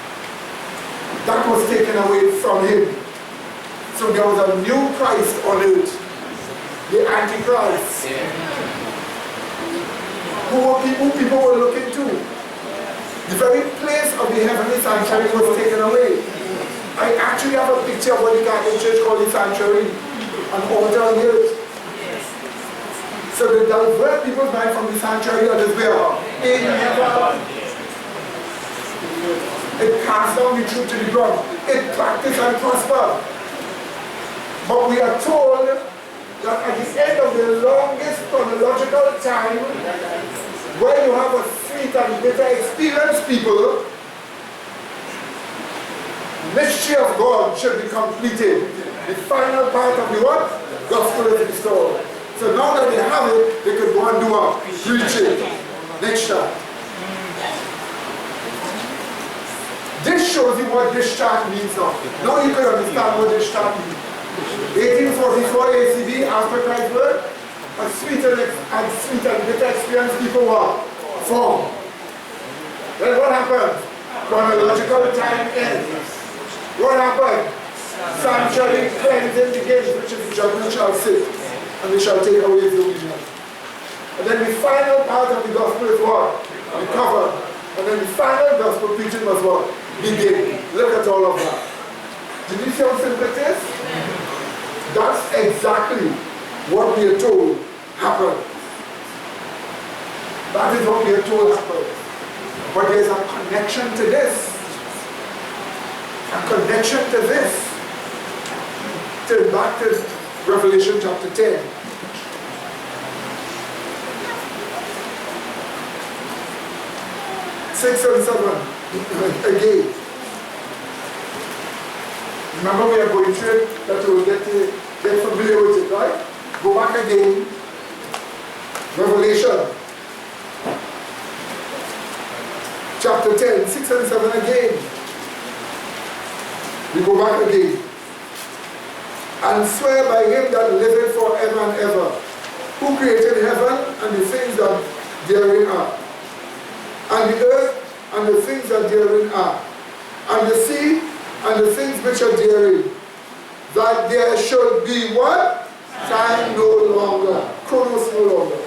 S1: That was taken away from him. So there was a new Christ on earth. The Antichrist. Who people were looking to. The very place of the heavenly sanctuary was taken away. I actually have a picture of what the Catholic Church called the sanctuary. An altar on the earth. So they divert people's mind from the sanctuary that is where? In heaven. It casts down the truth to the ground. It practices and prospers. But we are told that at the end of the longest chronological time, where you have a sweet and bitter experience, people, mystery of God should be completed. The final part of the what? Gospel is restored. So now that they have it, they could go and do what? Preach it. Next chart. This shows you what this chart means now. Now you can understand what this chart means. 1844 ACB, after Christ's birth, a sweet and bitter experience people were formed. Then what happened? Chronological time ends. What happened? Sanctuary cleansing begins, which is the judgment shall sit, and they shall take away the obedience. And then the final part of the gospel is what? Recover. And then the final gospel preaching was what? Begin. Look at all of that. Did you see how simple it is? That's exactly what we are told happened. That is what we are told happened. But there's a connection to this. A connection to this. Turn back to Revelation chapter 10. Six and 7. Again. Remember, we are going through it, that you will get familiar with it, right? Go back again. Revelation chapter 10, 6 and 7 again. We go back again. And swear by him that liveth forever and ever, who created heaven and the things that therein are, and the earth and the things that therein are, and the sea and the things which are therein, that there should be what? Time no longer, chronos no longer.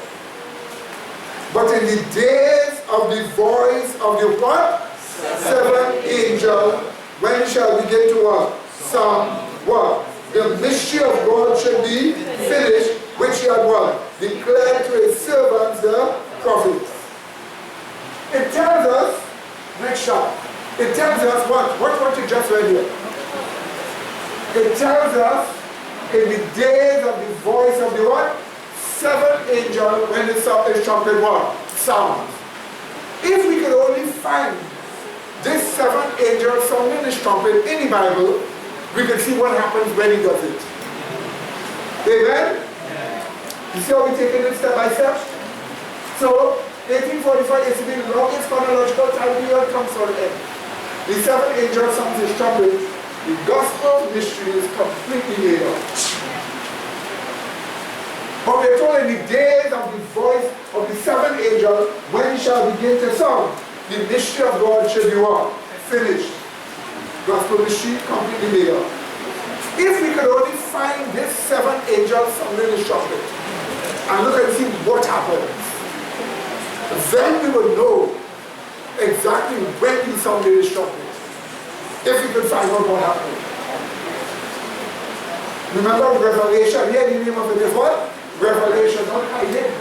S1: But in the days of the voice of the what? Seven angels, when it shall begin to what? Sound what? The mystery of God should be finished, which he had what? Declared to his servants, the prophets. It tells us, next chapter, it tells us what you just read here. It tells us in the days of the voice of the what? Seven angels, when the trumpet what? Sounds. If we could only find this seven angels sounding this trumpet in the Bible, we can see what happens when he does it. Amen? You see how we're taking it step by step? So, 1845 is the longest chronological time the earth comes to an end. The seven angels sounds his trumpet. The gospel mystery is completely made up. But we are told in the days of the voice of the seven angels, when he shall begin to sound, the mystery of God should be what? Finished. Gospel mystery completely made up. If we could only find this seven angels sounding his trumpet and look and see what happens, then we would know exactly when he sounded his trumpet. If we could find out what happened. Remember Revelation, here the name of it is what? Revelation, not hiding.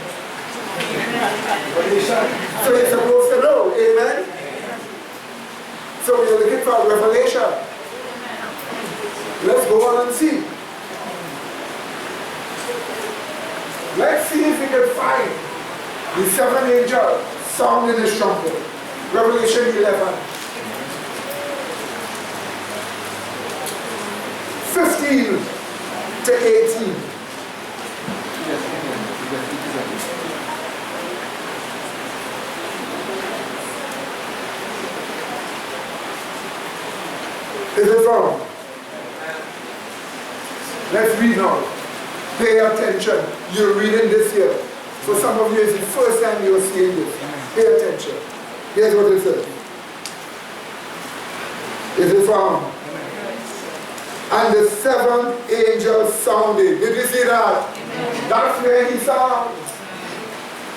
S1: Revelation. So you're supposed to know, amen? So we're looking for Revelation. Let's go on and see. Let's see if we can find the seven angels sounding his trumpet. Revelation 11. 16 to 18.
S5: Yes,
S1: Is it wrong? Let's read now. Pay attention. You're reading this here. For some of you, it's the first time you're seeing this. Pay attention. Here's what it says. Is it wrong? And the seventh angel sounded. Did you see that? Amen. That's where he sounds.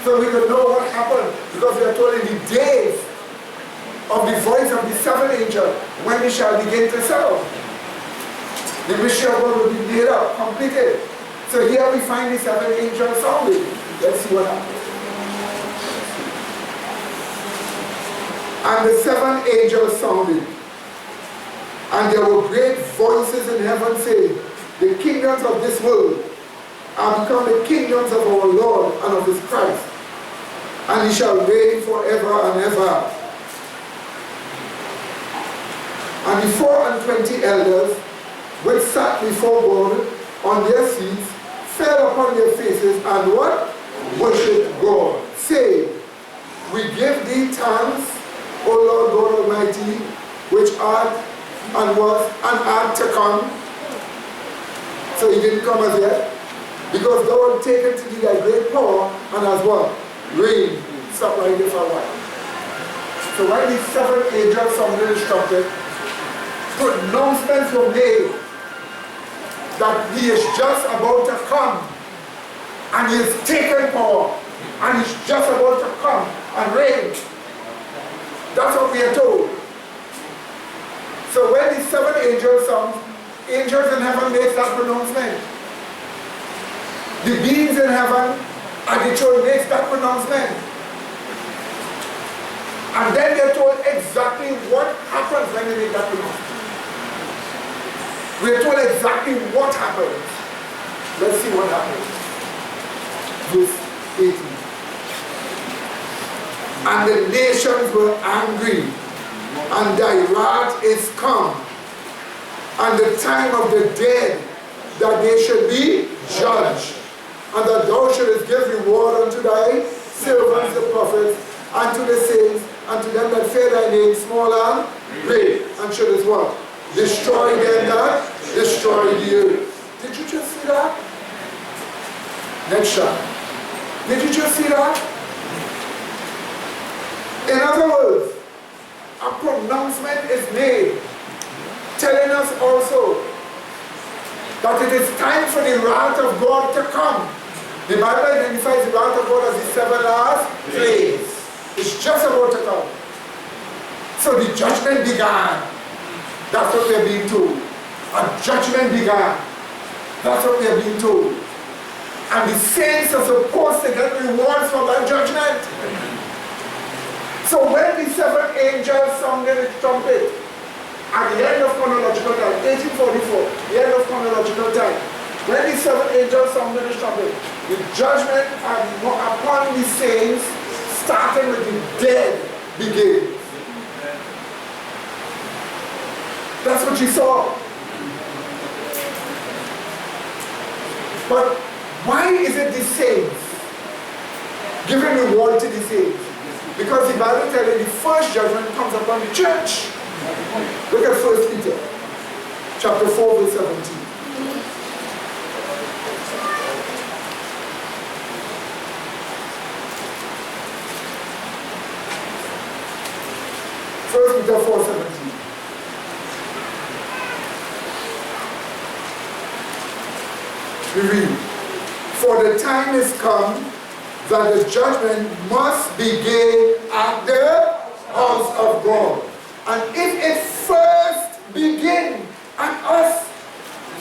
S1: So we could know what happened. Because we are told in the days of the voice of the seventh angel, when we shall begin to sound, the mystery of God will be made up, completed. So here we find the seventh angel sounding. Let's see what happens. And the seventh angel sounded. And there were great voices in heaven saying, the kingdoms of this world are become the kingdoms of our Lord and of his Christ. And he shall reign forever and ever. And the 24 elders, which sat before God on their seats, fell upon their faces and what? Worshipped God, saying, we give thee thanks, O Lord God Almighty, which art and was and art to come. So he didn't come as yet, because thou hast taken to thee thy great power and as what? Reign. Stop right there for a while. So when the seventh angel sounded his trumpet, pronouncements were made that he is just about to come and he has taken power and he's just about to come and reign. That's what we are told. So when the seven angels sound, angels in heaven make that pronouncement. The beings in heaven and the church makes that pronouncement. And then they're told exactly what happens when they make that pronouncement. We're told exactly what happens. Let's see what happens. Verse 18. And the nations were angry, and thy wrath is come, and the time of the dead, that they should be judged, and that thou shouldest give reward unto thy servants the prophets, and to the saints, and to them that fear thy name, small and great, and shouldest what? Destroy them that destroy the earth. Did you just see that? Next shot. Did you just see that? In other words, a pronouncement is made telling us also that it is time for the wrath of God to come. The Bible identifies the wrath of God as the seven last plagues. It's just about to come. So the judgment began. That's what we are being told. A judgment began. That's what we are being told. And the saints are supposed to get rewards for that judgment. So when the seven angels sounded the trumpet, at the end of chronological time, 1844, the end of chronological time, when the seven angels sounded the trumpet, the judgment upon the saints, starting with the dead, begins. That's what you saw. But why is it the saints giving reward to the saints? Because the Bible tells you the first judgment comes upon the church. Look at 1 Peter chapter 4 verse 17. First Peter 4:17. We read, for the time is come that the judgment must begin at the house of God. And if it first begin at us,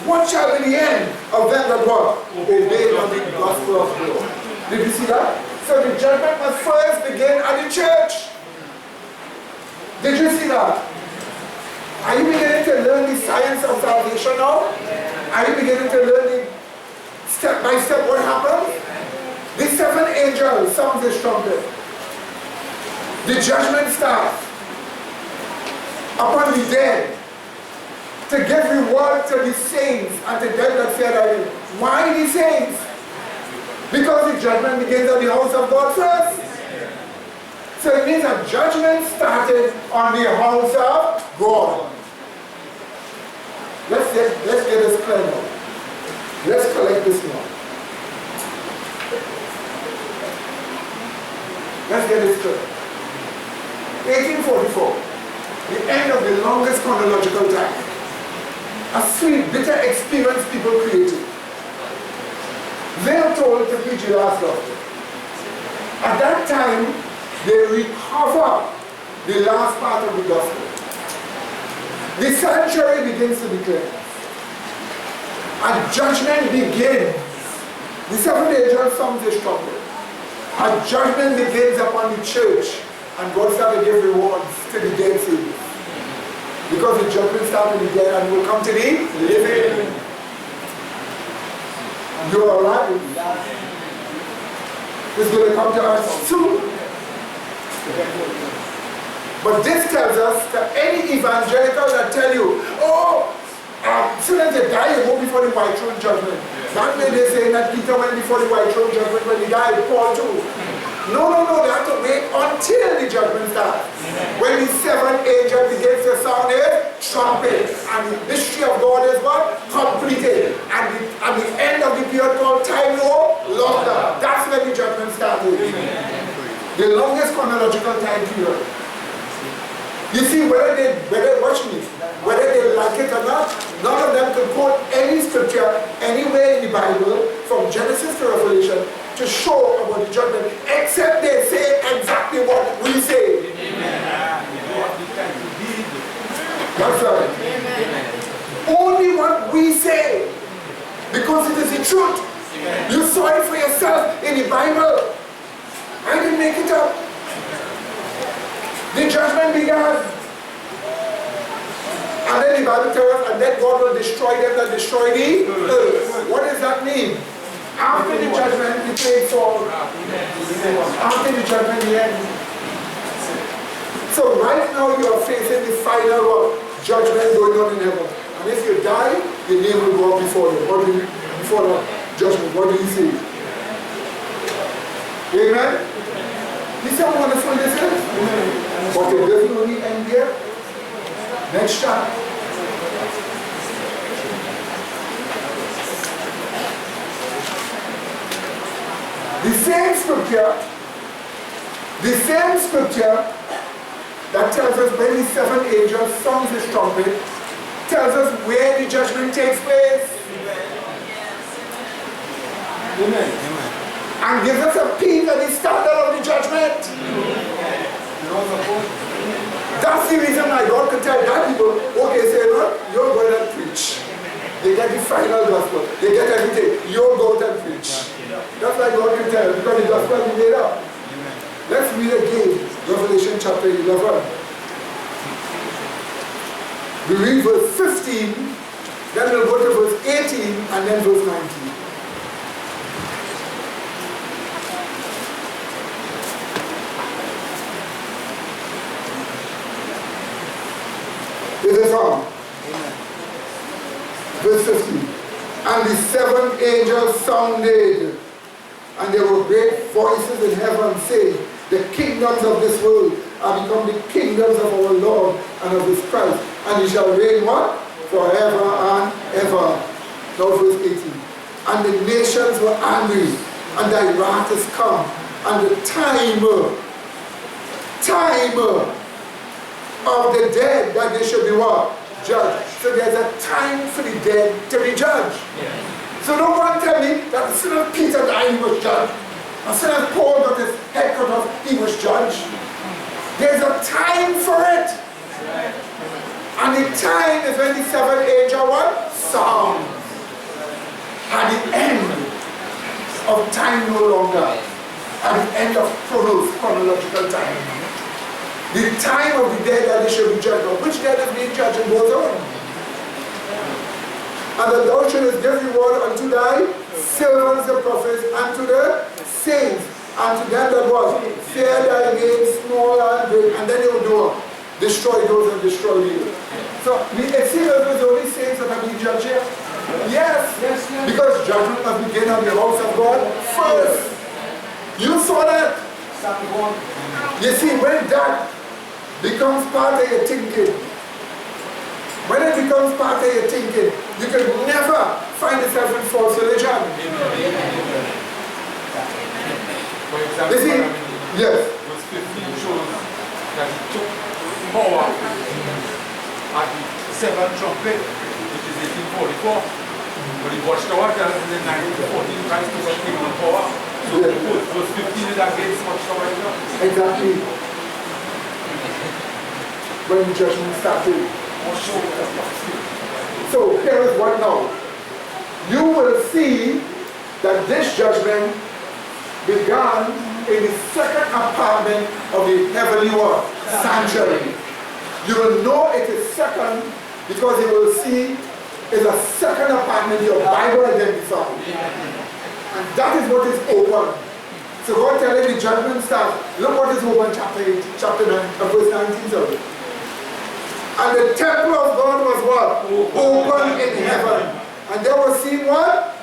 S1: what shall be the end of them that what? Obey not the gospel of God. Did you see that? So the judgment must first begin at the church. Did you see that? Are you beginning to learn the science of salvation now? Are you beginning to learn the step by step what happened? The seven angels sound this trumpet. The judgment starts upon the dead. to give reward to the saints and to them that fear thy name. Why the saints? Because the judgment begins at the house of God first. So it means that judgment started on the house of God. Let's get this clear now. Let's collect this now. Let's get this clear. 1844, the end of the longest chronological time. A sweet, bitter experience people created. They are told to preach the last gospel. At that time, they recover the last part of the gospel. The sanctuary begins to be cleansed. And judgment begins. The seventh angel sounds a trumpet. And judgment begins upon the church. And God started to give rewards to the dead saints. Because the judgment started with the dead and will come to the living. You're alive. It's going to come to us soon. But this tells us that any evangelical that tell you, oh, as soon as you die, you go before the white throne judgment. That way they say that Peter went before the white throne judgment when he died, Paul too. No, they have to wait until the judgment starts. When the seventh angel begins to sound a trumpet, and the mystery of God is what? Completed. And at the end of the period called time no longer. That's when the judgment started. The longest chronological time period. You see, whether they like it or not, none of them can quote any scripture anywhere in the Bible, from Genesis to Revelation, to show about the judgment, except they say exactly what we say. Amen. That's right. Amen. Only what we say, because it is the truth. Amen. You saw it for yourself in the Bible. I didn't make it up. The judgment began. And then the Bible tells us, and then God will destroy them that destroy the earth. What does that mean? After the judgment, the plagues fall. After the judgment, the end. So right now you are facing the final judgment going on in heaven. And if you die, your name will go up before you. Before the judgment, what do you see? Amen? You see how wonderful this is? But it doesn't only end here. Next chapter. The same scripture that tells us when the seventh angel sounds his trumpet, tells us where the judgment takes place. Amen. And gives us a peek at the standard of the judgment. That's the reason why God could tell that people, okay, say, look, you're going to preach. They get the final gospel. They get everything. You're going to preach. That's why God can tell, because the gospel is made up. Let's read again, Revelation chapter 11. We read verse 15, then we'll go to verse 18, and then verse 19. It is on. Verse 15. And the seventh angel sounded, and there were great voices in heaven saying, the kingdoms of this world are become the kingdoms of our Lord and of his Christ, and he shall reign what? Forever and ever. Now verse 18. And the nations were angry, and thy wrath is come, and the time of the dead that they should be what? Judged. So there's a time for the dead to be judged. Yeah. So don't want to tell me that as soon as Peter died, he was judged. As soon as Paul got his head cut off, he was judged. There's a time for it. And the time is when the seventh angel what? Sounds. At the end of time no longer. At the end of chronological time. The time of the dead that they shall be judged on. Which dead is being judged and goes on? And that thou shouldest give reward unto thy servants the prophets, and to the saints, and to them that was fear thy name, small and great. And then he will do what? Destroy those that destroy you. So it seems as though the only saints that are being judged here. Yes. Because judgment must begin on the house of God first. You saw that. You see, when that becomes part of your thinking, when it becomes part of your thinking, you can never find yourself in false religion.
S5: For example,
S1: You see, yes.
S5: verse 15 shows that he took power at the seventh trumpet, which is 1844. But he watched the water and then 1914 Christ took a kingdom power. So verse 15 is against watchtower.
S1: Exactly. When judgment started. So here is what now. You will see that this judgment began in the second apartment of the heavenly world, sanctuary. You will know it is second because you will see it's a second apartment your Bible identifies. And that is what is open. So God telling the judgment starts. Look what is open, chapter 8, chapter 9, verse 19. Sorry. And the temple of God was what? Open in heaven. And there was seen what?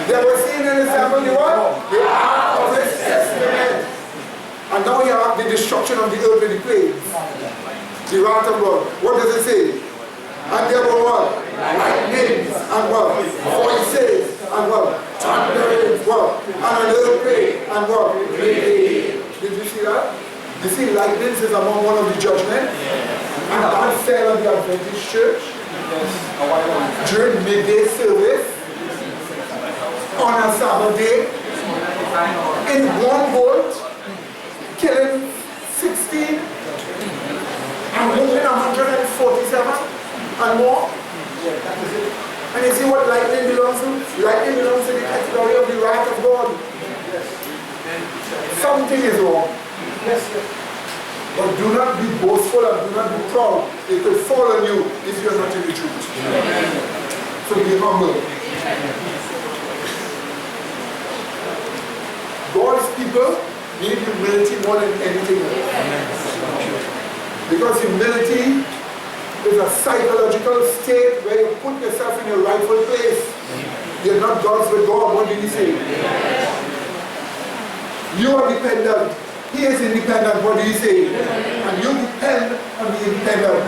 S1: There was seen in the temple the what? The ark of his testament. And now you have the destruction of the earth with the plagues. The wrath of God. What does it say? And there were what? Lightnings and what? Voices and what? Thunderings, what? And an earthquake and what? Did you see that? You see, lightnings is among one of the judgment. And God fell on the Adventist church during midday service on a Sabbath day in one boat, killing 16 and wounding 147 and more. And you see what lightning belongs to? Lightning belongs to the category of the wrath of God. Something is wrong. But do not be boastful and do not be proud. It will fall on you if you are not in the truth. So be humble. God's people need humility more than anything else. Because humility is a psychological state where you put yourself in your rightful place. You're not God's with God. What did he say? You are dependent. He is independent. What did he say? And you depend on the independent.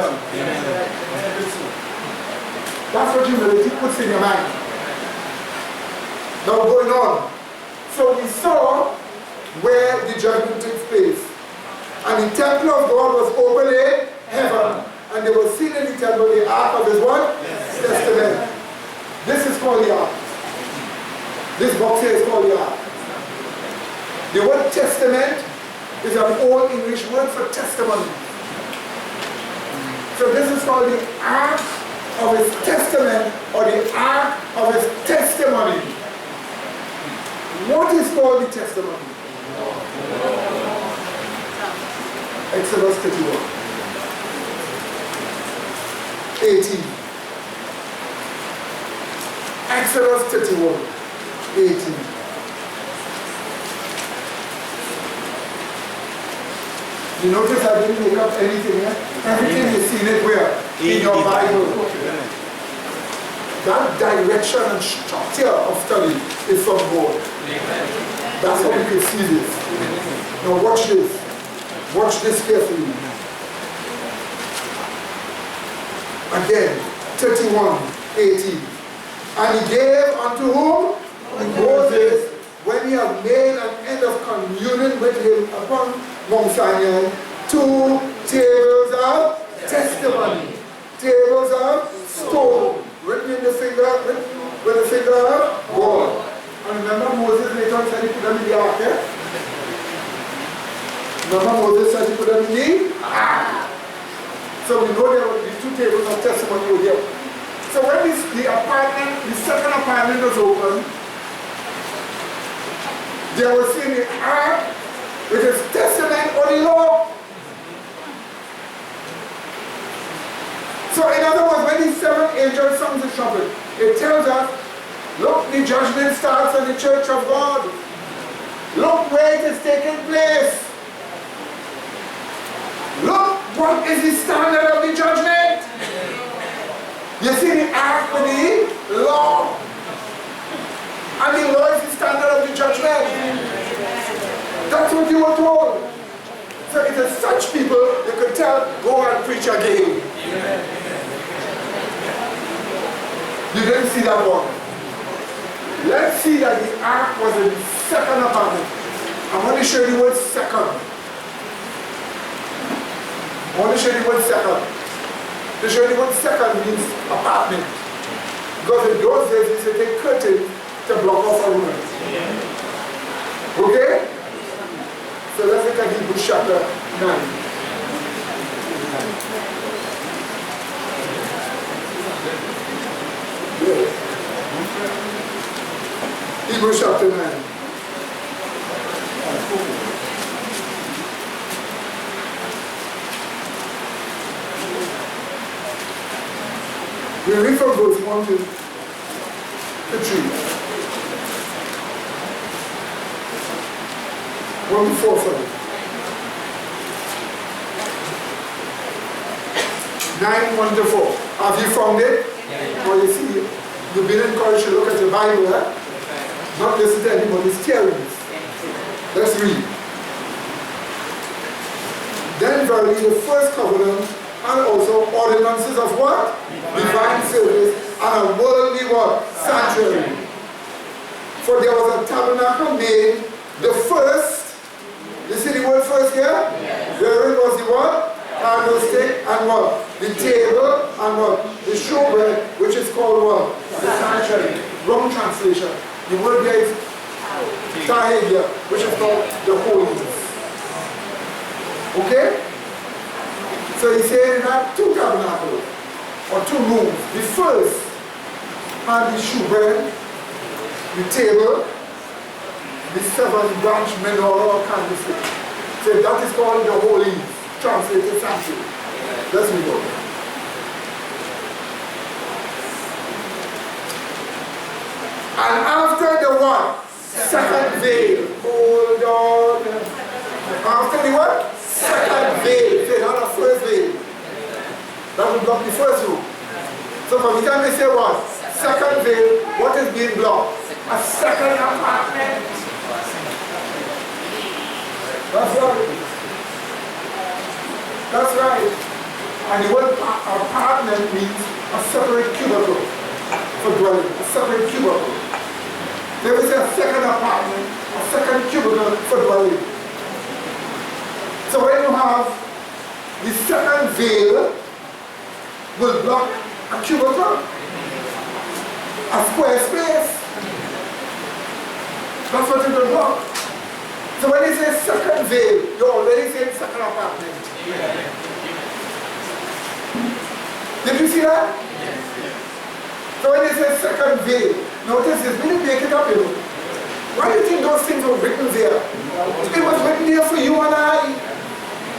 S1: That's what humility puts in your mind. Now going on. So we saw where the judgment takes place. And the temple of God was open in heaven. And they were seen in the temple the ark of his what? Testament. This is called the ark. This box here is called the ark. The word testament is an old English word for testimony. So this is called the ark of his testament or the ark of his testimony. What is called the testimony? Exodus 31. 18. Exodus 31. 18. You notice I didn't make up anything here? Everything you've seen it where? In your Bible. That direction and structure of study is from God. That's how we can see this. Now watch this. Watch this carefully. Again, 31:18. And he gave unto whom? Moses, when he had made an end of communion with him upon Mount Sinai, 2 tables of testimony, tables of stone, written in the finger, with the finger of God. And remember Moses later on said he put them in the ark, eh? Remember Moses said he put them in the ark. So we know there were the 2 tables of testimony were here. So when the second apartment was open, there was seen the ark with his testament or the law. So in other words, when the 7 angels sound the trumpet, it tells us, look, the judgment starts on the church of God. Look where it is taking place. Look, what is the standard of the judgment? You see the ark with the law. And the law is the standard of the judgment. That's what you were told. So it is such people you could tell, go and preach again. You didn't see that one. Let's see that the ark was in the second apartment. I'm going to show you the word second. I want to show you the word second. To show you what second means apartment. Because in those days, they said take curtain to block off a room. Okay? So let's look at Hebrews chapter 9. Hebrews chapter 9. We read from verse 1 to 3. One to 4, sorry. 9, 1 to 4. Have you found it? Yeah. Well, you see, you've been encouraged to look at your Bible, eh? Not listen to anybody's theories. Let's read. Then verily the first covenant and also ordinances of what? Divine service and a worldly what? Sanctuary. For there was a tabernacle made, the first, you see the word first here? Yes. Where it was the what? Candlestick and what? The table and what? The showbread, which is called what? The sanctuary. Wrong translation. The word here is tahegya, which is called the holies. Okay? So he said it had two tabernacles, or two rooms. The first had the showbread, the table, the 7-branch menorah or candlestick. So that is called the holy, translated sanctuary. Let's move on. And after the what? Second veil. Hold on. After the what? Second veil. Say not a first veil. That will block the first room. So from the time they say what? Second veil, what is being blocked? A second apartment. That's right. That's right. And the word apartment means a separate cubicle for dwelling. A separate cubicle. There is a second apartment, a second cubicle for dwelling. So when you have the second veil will block a cubicle, a square space. That's what it will block. So when you say second veil, you're already saying second apartment. Did you see that? So when you say second veil, notice this, we didn't make it up, you know. Why do you think those things were written there? It was written there for you and I,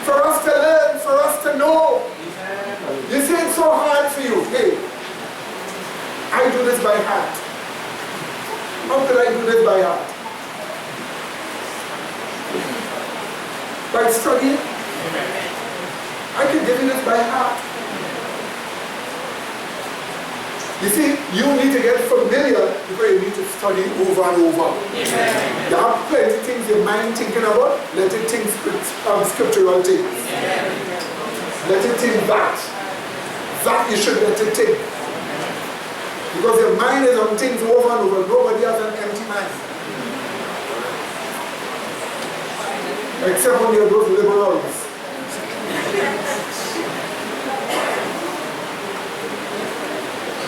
S1: for us to learn, for us to know. You say it's so hard for you. Hey, I do this by heart. How could I do this by heart? By studying? I can give you this by heart. You see, you need to get familiar before you need to study over and over. Amen. You have plenty of things your mind thinking about, let it think scriptural things. Amen. Let it think that. That you should let it think. Because your mind is on things over and over. Nobody has an empty mind. Except when you're those liberals.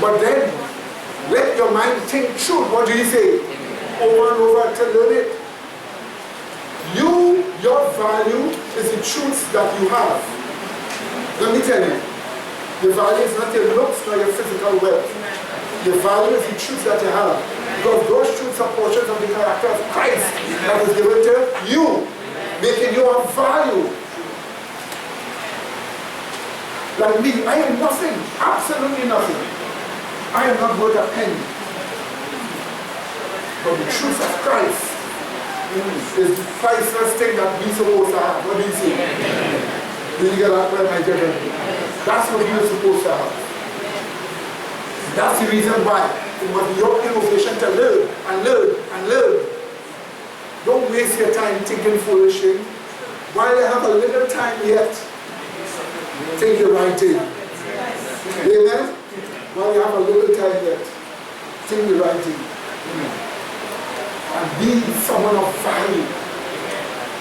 S1: But then, let your mind think truth. What do you say? Over and over to learn it. Your value is the truths that you have. Let me tell you, the value is not your looks nor your physical wealth. Your value is the truths that you have. Because those truths are portions of the character of Christ that was given to you, making you of value. Like me, I am nothing, absolutely nothing. I am not worth a penny. But the truth of Christ is the priceless thing that we supposed to have. What do you say? Do you get that point, my children? That's what you're supposed to have. That's the reason why it must be your innovation to learn and learn and learn. Don't waste your time thinking foolishly. While you have a little time yet, think the right thing. Amen? While you have a little time yet, think the right thing. And be someone of value.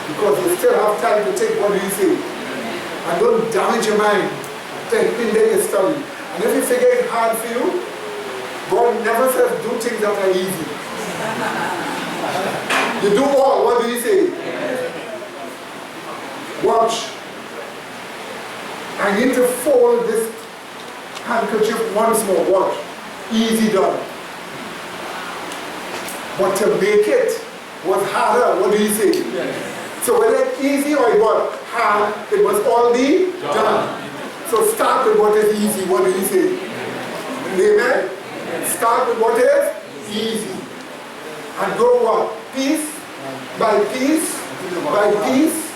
S1: Because you still have time to take what you say. And don't damage your mind to hinder your study. And if you figure it hard for you, God never says do things that are easy. You do all, what do you say? Watch. I need to fold this handkerchief once more. Watch. Easy done. But to make it was harder. What do you say? So whether it's easy or it was hard, it must all be done. So start with what is easy. What do you say? Amen? Start with what is easy. And go what? Piece by piece by piece.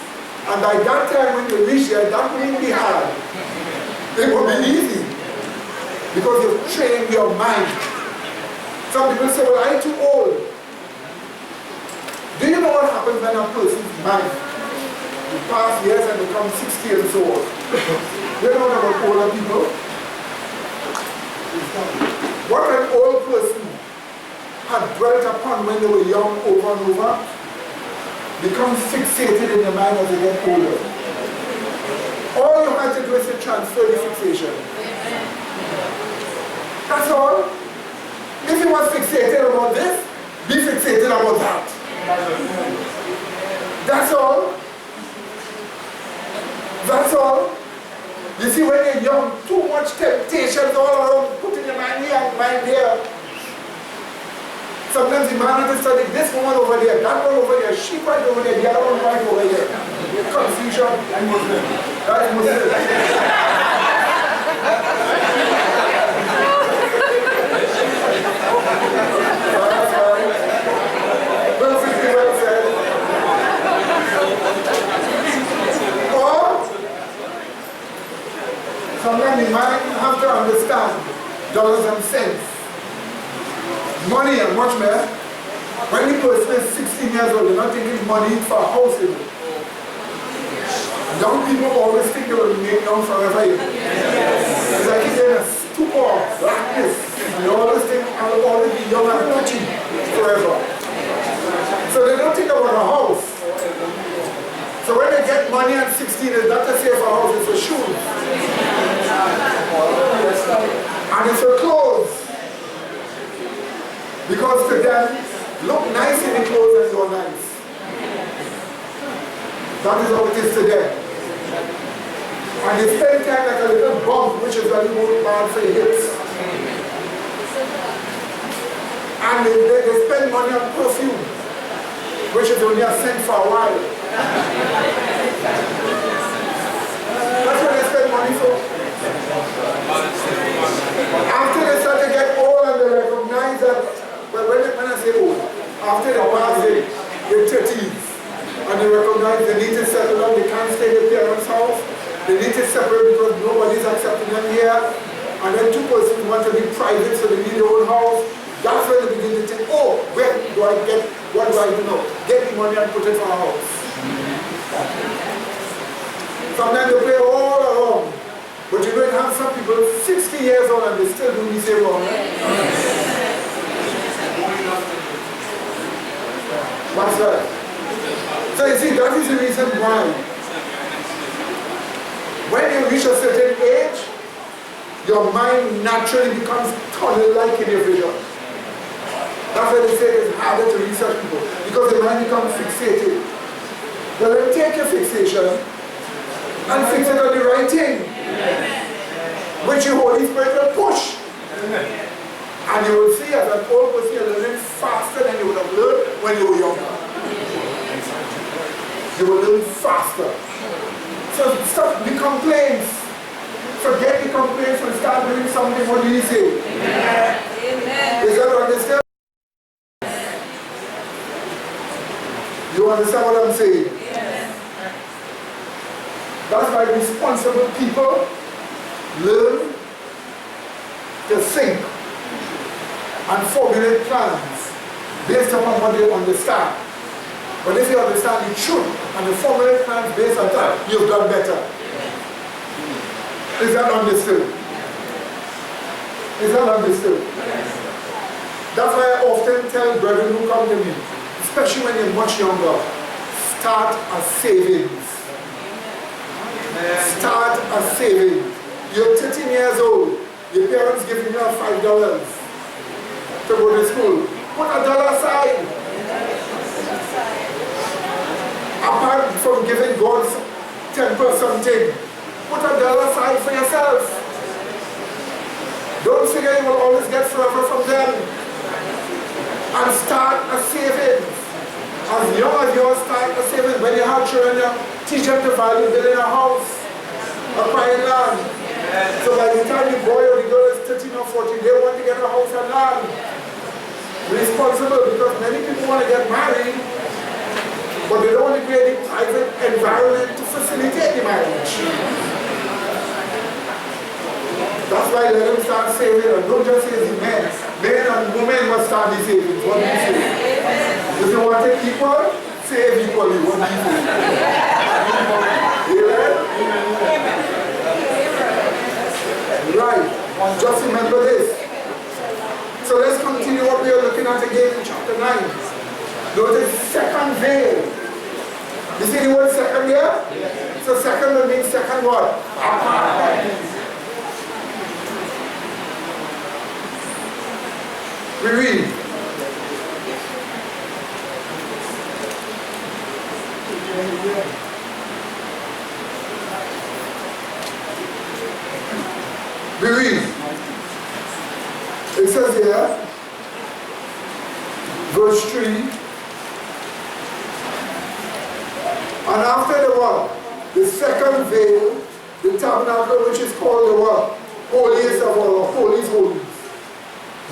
S1: And by that time when you reach there, that won't be hard. It will be easy. Because you've trained your mind. Some people say, well, I'm too old. Do you know what happens when a person's mind, you pass years and become 60 years old? You know about older people? What an old person had dwelt upon when they were young over and over becomes fixated in your mind as they get older. All you have to do is to transfer the fixation. That's all. If you was fixated about this, be fixated about that. That's all. That's all. You see, when you're young, too much temptations all around, putting your mind here, mind there. Sometimes the man has to study this woman over there, that one over there, she right over there, the other one right over there. Confusion and Muslim. That's Muslim. Perfectly well said. Or sometimes the man have to understand dollars and cents. Money and much more. When the person is 16 years old, they're not taking money for a house even. Young people always think they will remain young forever. It's like they're in a stupor, blackness. And they always think I will always be young and touchy forever. So they don't think about a house. So when they get money at 16, it's not to save for a house, it's for shoes. And it's for clothes. Because to them, look nice in the clothes and you're nice. That is how it is to them. And they spend time like a little bump, which is very more bad for your hips. And they spend money on perfume, which is only a cent for a while. That's what they spend money for. After they start to get old and they recognize that, but when I say old, after they pass their 30s, and they recognize they need to settle down, they can't stay in their parents' house, they need to separate because nobody's accepting them here, and then two persons want to be private, so they need their own house. That's when they begin to think, oh, where do I get, what do I do now? Get the money and put it for a house. Sometimes they play all around, but you don't have some people 60 years old and they still do the same wrong. That's right. So you see, that is the reason why when you reach a certain age, your mind naturally becomes tunnel-like in your vision. That's why they say it's harder to research people, because the mind becomes fixated. But then take your fixation and fix it on the right thing, which your Holy Spirit will push. And you will see as an old person, you're learning faster than you would have learned when you were younger. You will learn faster. So stop the complaints. Forget the complaints and start doing something. What do you say? Amen. Is that understand? You understand what I'm saying? Yes. That's why responsible people learn to think and formulate plans based upon what they understand. But if you understand the truth and you formulate plans based on that, you've done better. Is that understood? Is that understood? That's why I often tell brethren who come to me, especially when you're much younger, start a savings. Start a savings. You're 13 years old, your parents giving you $5 to go to school. Put $1 aside. Apart from giving God 10% thing, put $1 aside for yourself. Don't figure you will always get forever from them. And start a savings. As young as you start a savings, when you have children, teach them to value building a house, acquiring land. So by the time you boy or the girl is 13 or 14, they want to get a house and land. Responsible, because many people want to get married, but they don't want to create a private environment to facilitate the marriage. That's why let them start saving, and don't just say the men. Men and women must start the savings. What do you say? If you want it equal, save equally. What do you say? Amen? Right. Just remember this. So let's continue what we are looking at again in chapter 9. Notice second veil. You see the word second here? Yes. So second will mean second what? Apartment. We read. We read. It says here, verse 3, and after the what? The second veil, the tabernacle which is called the what? Holiest of all, or Holies Holies,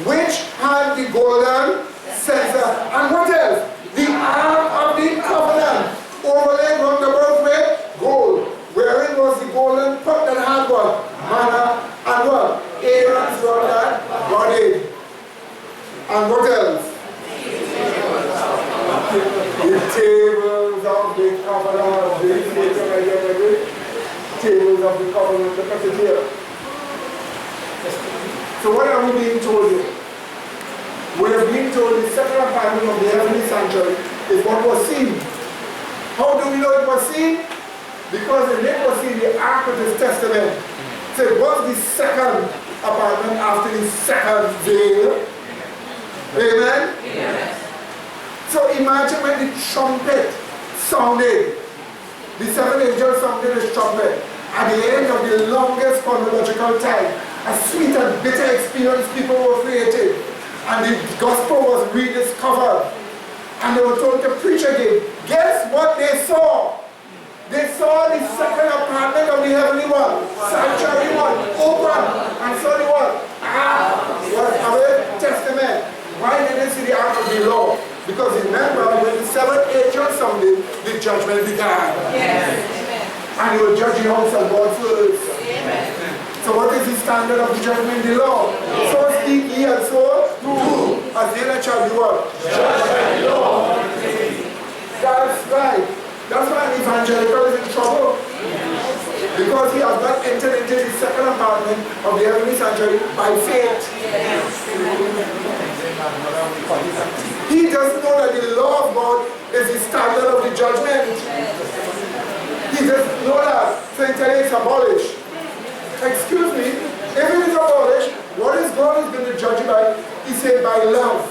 S1: which had the golden censer, and what else? The ark of the covenant, overlaid round about with gold, wherein was the golden pot that had what? Manna, and what? Aaron's rod that body. And what else? The tables of the covenant. Tables of the covenant. Look at it here. So what are we being told here? We are being told the second apartment of the heavenly sanctuary is what was seen. How do we know it was seen? Because in it was seen the Ark of His Testament. So it was the second apartment after the second veil. Amen? Amen? So imagine when the trumpet sounded, the seven angels sounded his trumpet, at the end of the longest chronological time, a sweet and bitter experience people were created, and the gospel was rediscovered, and they were told to preach again. Guess what they saw? They saw the second apartment of the heavenly one, sanctuary one, open, and saw the what? Was our testament. Why did they see the ark of the law? Because remember, when the seventh angel sounded, the judgment began. Yes. And he will judge the house of God first. Amen. So what is the standard of the judgment? The law. Yes. So speak ye and so do. As they that shall be what? Judged by the law. That's right. That's why an evangelical is in trouble. Because he has not entered into the second apartment of the heavenly sanctuary by faith. He doesn't know that the law of God is the standard of the judgment. He doesn't know that. So he tells you it's abolished. Excuse me, if it is abolished, what is God is going to judge you by? He said by love.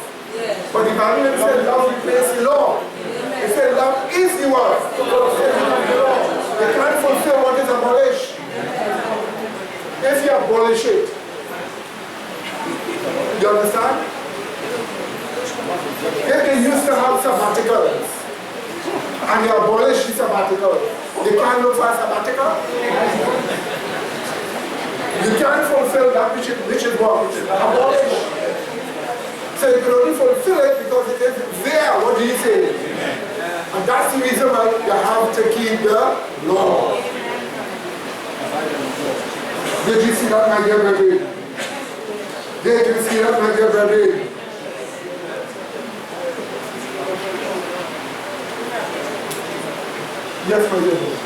S1: But the Bible said love replaces law. He said love is the word. You can't fulfill what is abolished. If you abolish it. You understand? If they used to have sabbaticals and they abolish the sabbatical, they can't look for a sabbatical. You can't fulfill that which is what? Abolished. So you can only fulfill it because it is there. What do you say? And that's the reason why you have to keep the law. Did you see that, my dear brethren? Did you see that, my dear brethren? Yes, my dear brethren.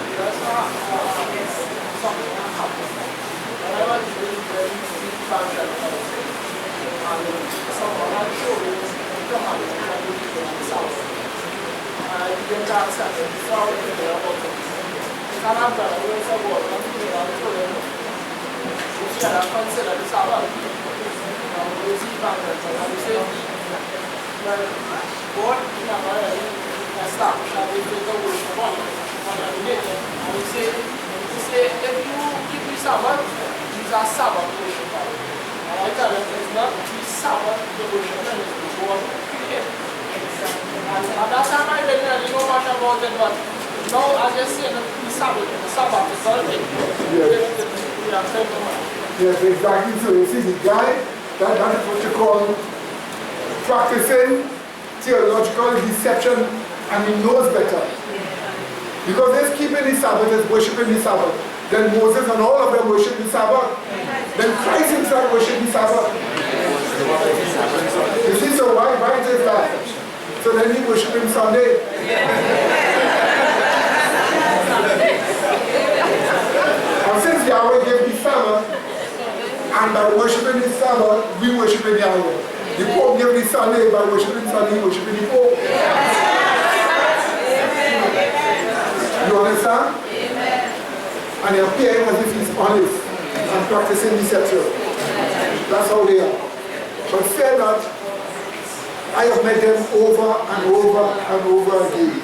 S6: At that time I didn't really know much about it, but now I just see the Sabbath is all thing.
S1: Yes, exactly. So you see the guy, that is what you call practicing theological deception, and he knows better. Because he's keeping the Sabbath, he's worshipping the Sabbath. Then Moses and all of them worship the Sabbath. Then Christ himself worship the Sabbath. You see, so why is that? So then he worship him Sunday. And since Yahweh gave the Sabbath, and by worshiping the Sabbath, we worship Yahweh. The Pope gave the Sunday, by worshiping Sunday, worshiping the Pope. You understand? And they're appearing as if he's honest and practicing deception. That's how they are. But fear not, I have met them over and over and over again.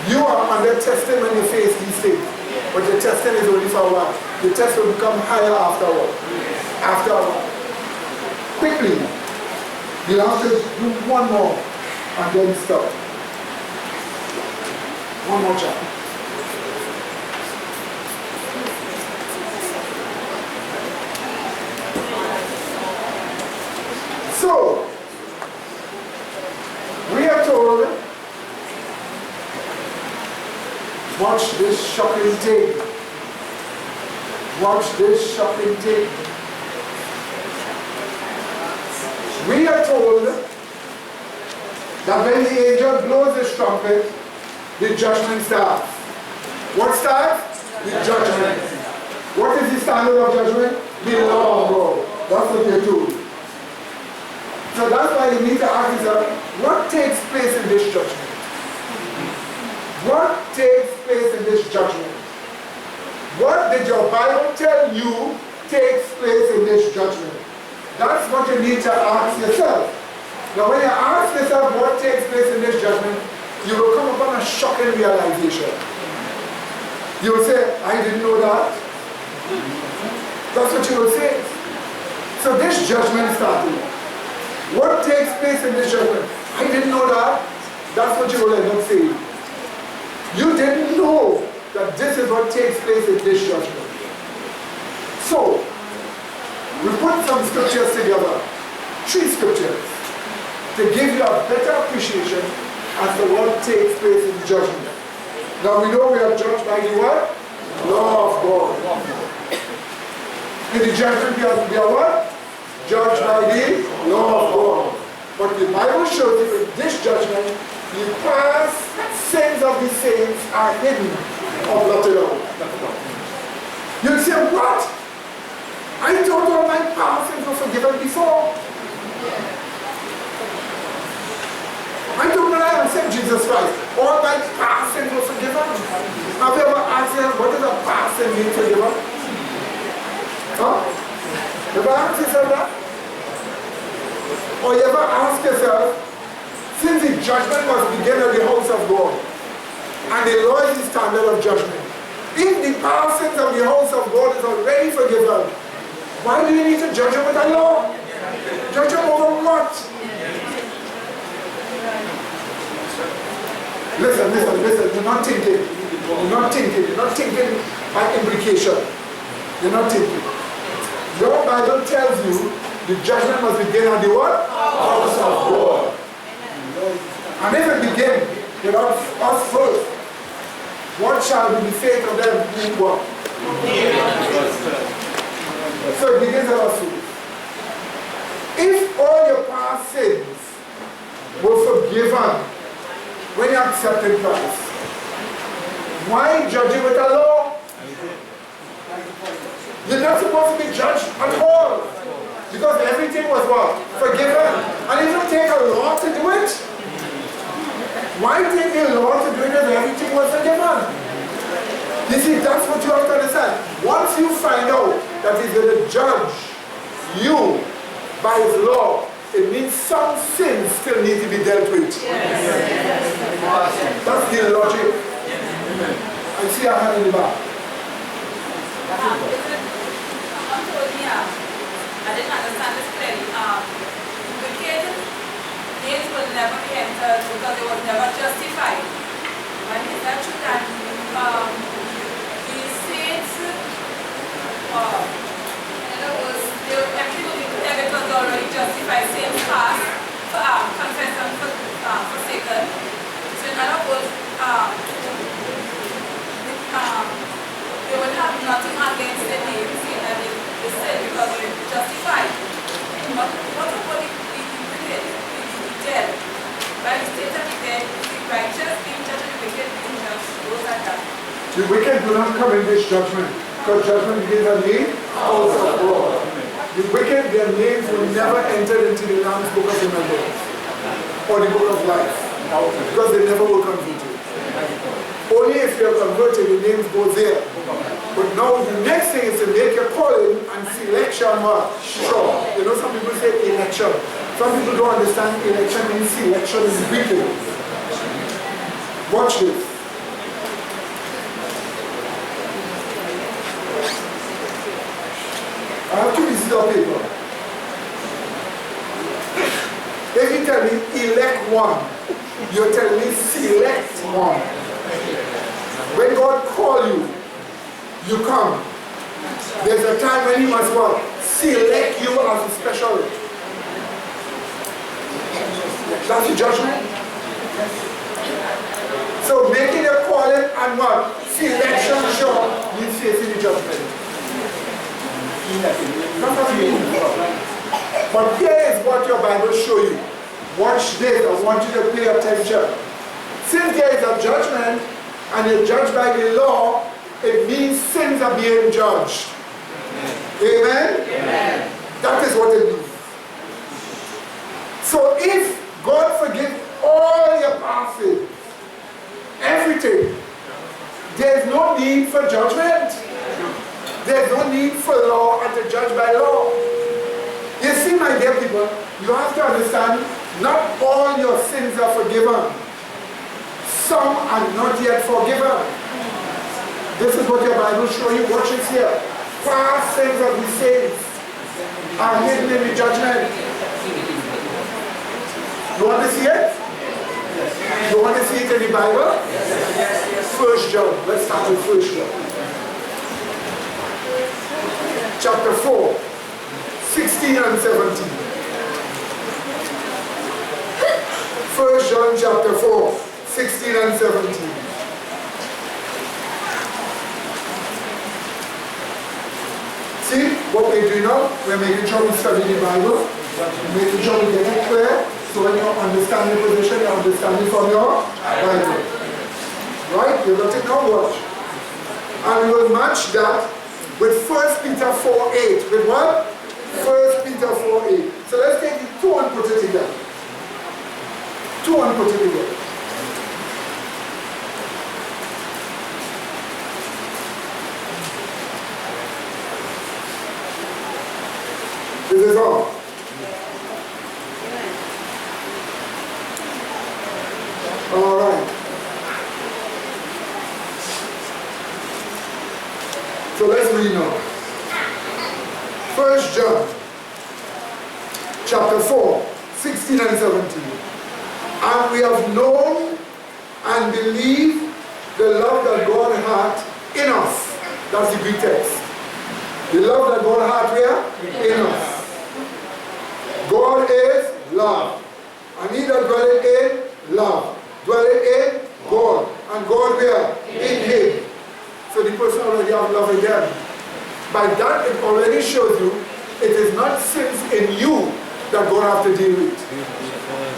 S1: You are under testing when you face these things, but the testing is only for a while. The test will become higher afterward. After a while. Quickly, you'll have to do one more and then stop. One more chapter. So, we are told, watch this shocking thing. Watch this shocking thing. We are told that when the angel blows his trumpet, the judgment starts. What starts? The judgment. What is the standard of judgment? The law of God. That's what they're told. So that's why you need to ask yourself, what takes place in this judgment? What takes place in this judgment? What did your Bible tell you takes place in this judgment? That's what you need to ask yourself. Now when you ask yourself what takes place in this judgment, you will come upon a shocking realization. You will say, I didn't know that. That's what you will say. So this judgment started. What takes place in this judgment? I didn't know that. That's what you will end up saying. You didn't know that this is what takes place in this judgment. So, we put some scriptures together, 3 scriptures, to give you a better appreciation as to what takes place in judgment. Now we know we are judged by the what? Law of God. In the judgment we are what? Judged by the law of God. But the Bible shows you in this judgment, the past sins of the saints are hidden or blotted out. You say, what? I thought all my past sins were forgiven before. I don't know I accept Jesus Christ. All my past sins were forgiven. Have you ever asked yourself, what does a past sin mean forgiven? Huh? Ever asked yourself that? Or you ever ask yourself, since the judgment was begun at the house of God, and the law is the standard of judgment, if the past sins of the house of God is already forgiven, why do you need to judge him with a law? Judge him over what? Listen, you're not thinking. You're not thinking by implication. You're not thinking. Your Bible tells you the judgment must begin at the what? House of God. And if it begins without us first, what shall be the fate of them who what? So it begins with us. If all your past sins were forgiven when you accepted Christ, why judge it with a law? You're not supposed to be judged at all. Because everything was what? Forgiven. And it don't take a law to do it. Why take a law to do it if everything was forgiven? You see, that's what you have to understand. Once you find out that he's going to judge you by his law, it means some sins still need to be dealt with. That's the logic. I see a hand in the back.
S7: I didn't understand this clearly. Wicked days will never be entered because it was never justified. But is that true that the saints, in other words, everything will be put there because they already justified, saints past, confessed and forsaken. So in other words, they will have nothing against the name, saying that they sin because they're justified. But what about the wicked, the dead? By the state of the dead, the righteous being judged and the wicked being judged, those are that.
S1: The wicked do not come in this judgment, because judgment begins at the house of God. The wicked, their names will never enter into the Lamb's book of remembrance or the book of life, because they never were converted. Only if you are converted, the names go there. But now the next thing is to make your calling and selection what? Sure. You know, some people say election. Some people don't understand election means selection is wicked. Watch this. I have to visit your paper. If you tell me elect one, you're telling me select one. When God calls you, you come. There's a time when he must what? Select you as a special. That's the judgment. So making a calling and what? Selection sure means facing the judgment. That's what it means. But here is what your Bible show you. Watch this. I want you to pay attention. Since there is a judgment and you're judged by the law, it means sins are being judged. Amen? Amen. That is what it means. So if God forgives all your past sins, everything, there's no need for judgment. There's no need for law and to judge by law. You see, my dear people, you have to understand, not all your sins are forgiven. Some are not yet forgiven. This is what your Bible shows you. Watch it here. Past sins of the saints are hidden in the judgment. You want to see it? You want to see it in the Bible? 1 John. Let's start with 1 John. Chapter 4, 16 and 17. 1 John chapter 4, 16 and 17. See what we're doing now? We're making sure we study the Bible, making sure we get it clear, so when you understand your position, you understand it from your Bible. Right? You got it now, watch. And we will match that with 1 Peter 4:8. With what? 1 Peter 4:8. So let's take the 2 and put it together. 2 and put it together. This is all. All right. So let's read now. 1 John chapter 4, 16 and 17. And we have known and believed the love that God hath in us. That's the Greek text. The love that God hath where? In us. God is love. And he that dwelleth in love dwelleth in God. And God where? In him. So the person already have love in them. By that, it already shows you it is not sins in you that God have to deal with.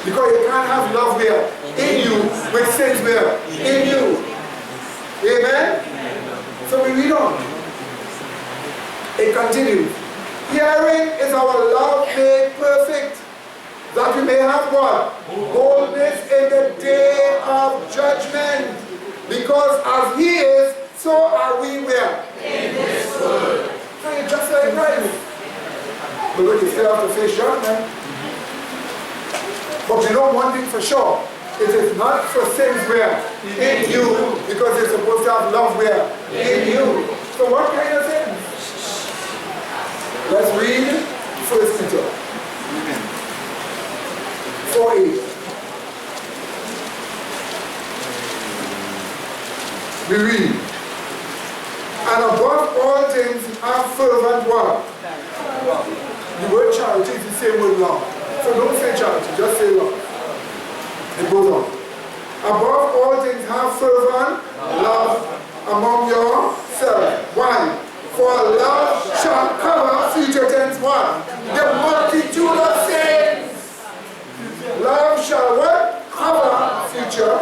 S1: Because you can't have love where? In you, with sins where? In you. Amen? So we read on. It continues. Hearing is our love made perfect, that we may have what? Boldness in the day of judgment. Because as he is, so are we where? In this world. So you're just like Christ. But look, you still have to face judgment. But you know one thing for sure. It is not for sins where? In you. Because you're supposed to have love where? In you. So what kind of sins? Let's read 1 Peter 4:8. We read, and above all things have fervent what? The word charity is the same word love. So don't say charity, just say love. It goes on. Above all things have fervent love among yourselves. Why? For love shall cover future tense what? The multitude of sins. Love shall what? Cover future.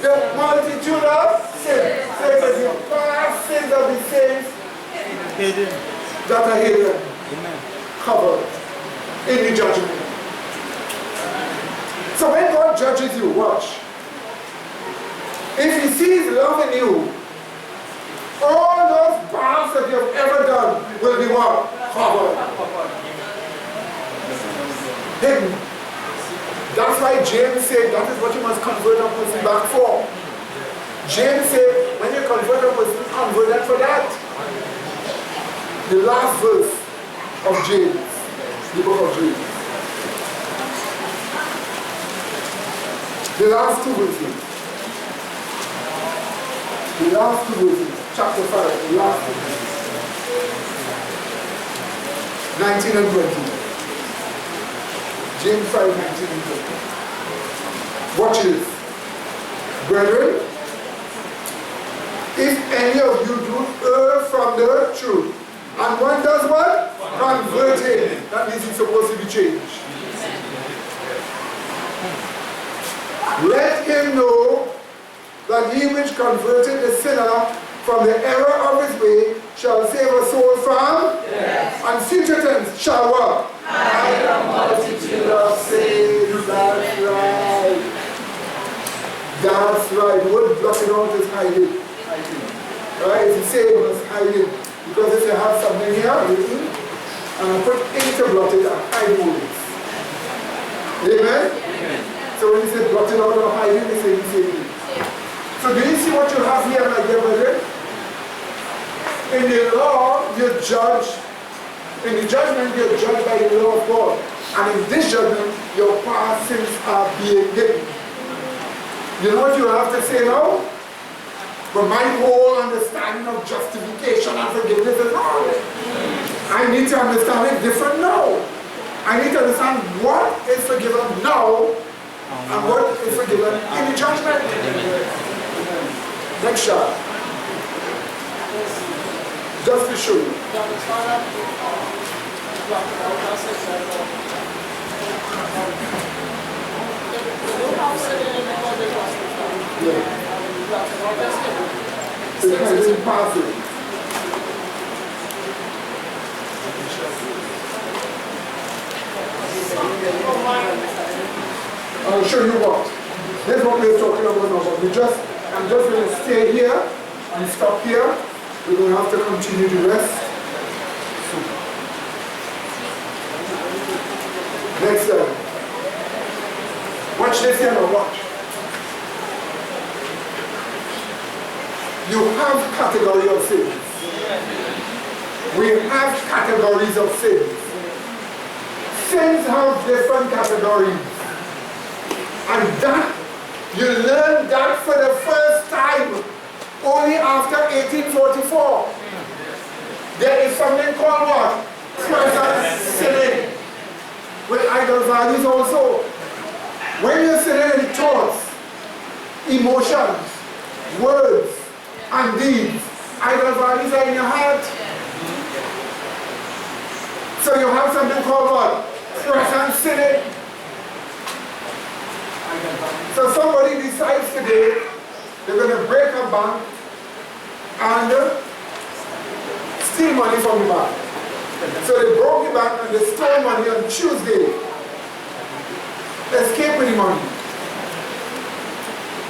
S1: The multitude of sins. So it is the past sins of the saints that are hidden. Covered in the judgment. So when God judges you, watch. If he sees love in you, all those past that you have ever done will be what? Covered. Hidden. That's why James said that is what you must convert a person back for. James said when you convert a person, convert them for that. The last verse of James, the book of James. The last two verses. The last two verses. Chapter 5, the last two verses. 19 and 20. James 5, 19 and 20. Watch this. Brethren, if any of you do err from the truth, and one does what? Convert him. That means he's supposed to be changed. Let him know that he which converted the sinner from the error of his way shall save a soul from death. And future tense shall what? Hide a multitude of sins. That's right. That's right. The word blotted out is hiding. Right? If you say it was hiding. Because if you have something here written, and I put into blotted, I hide words. Amen? Amen? So when you say blotted out or hiding, they say the same thing. So do you see what you have here, my dear brethren? In the law, you're judged. In the judgment, you're judged by the law of God. And in this judgment, your past sins are being hidden. You know what you have to say now? But my whole understanding of justification and forgiveness is wrong. I need to understand it different now. I need to understand what is forgiven now and what is forgiven in the judgment. Next shot. Just to show you. Yeah. It's impossible. I'll show you what. That's what we're talking about now. I'm just going to stay here and stop here. We're going to have to continue the rest. Next time. Watch this here now, watch. You have category of sins. We have categories of sins. Sins have different categories. And that, you learn that for the first time only after 1844. There is something called what? Present sinning. With idol values also. When you're sinning in thoughts, emotions, words, and deeds, idol values are in your heart. So you have something called what? Present sinning. So somebody decides today they're going to break a bank and steal money from the bank. So they broke the bank and they stole money on Tuesday. Escape with the money.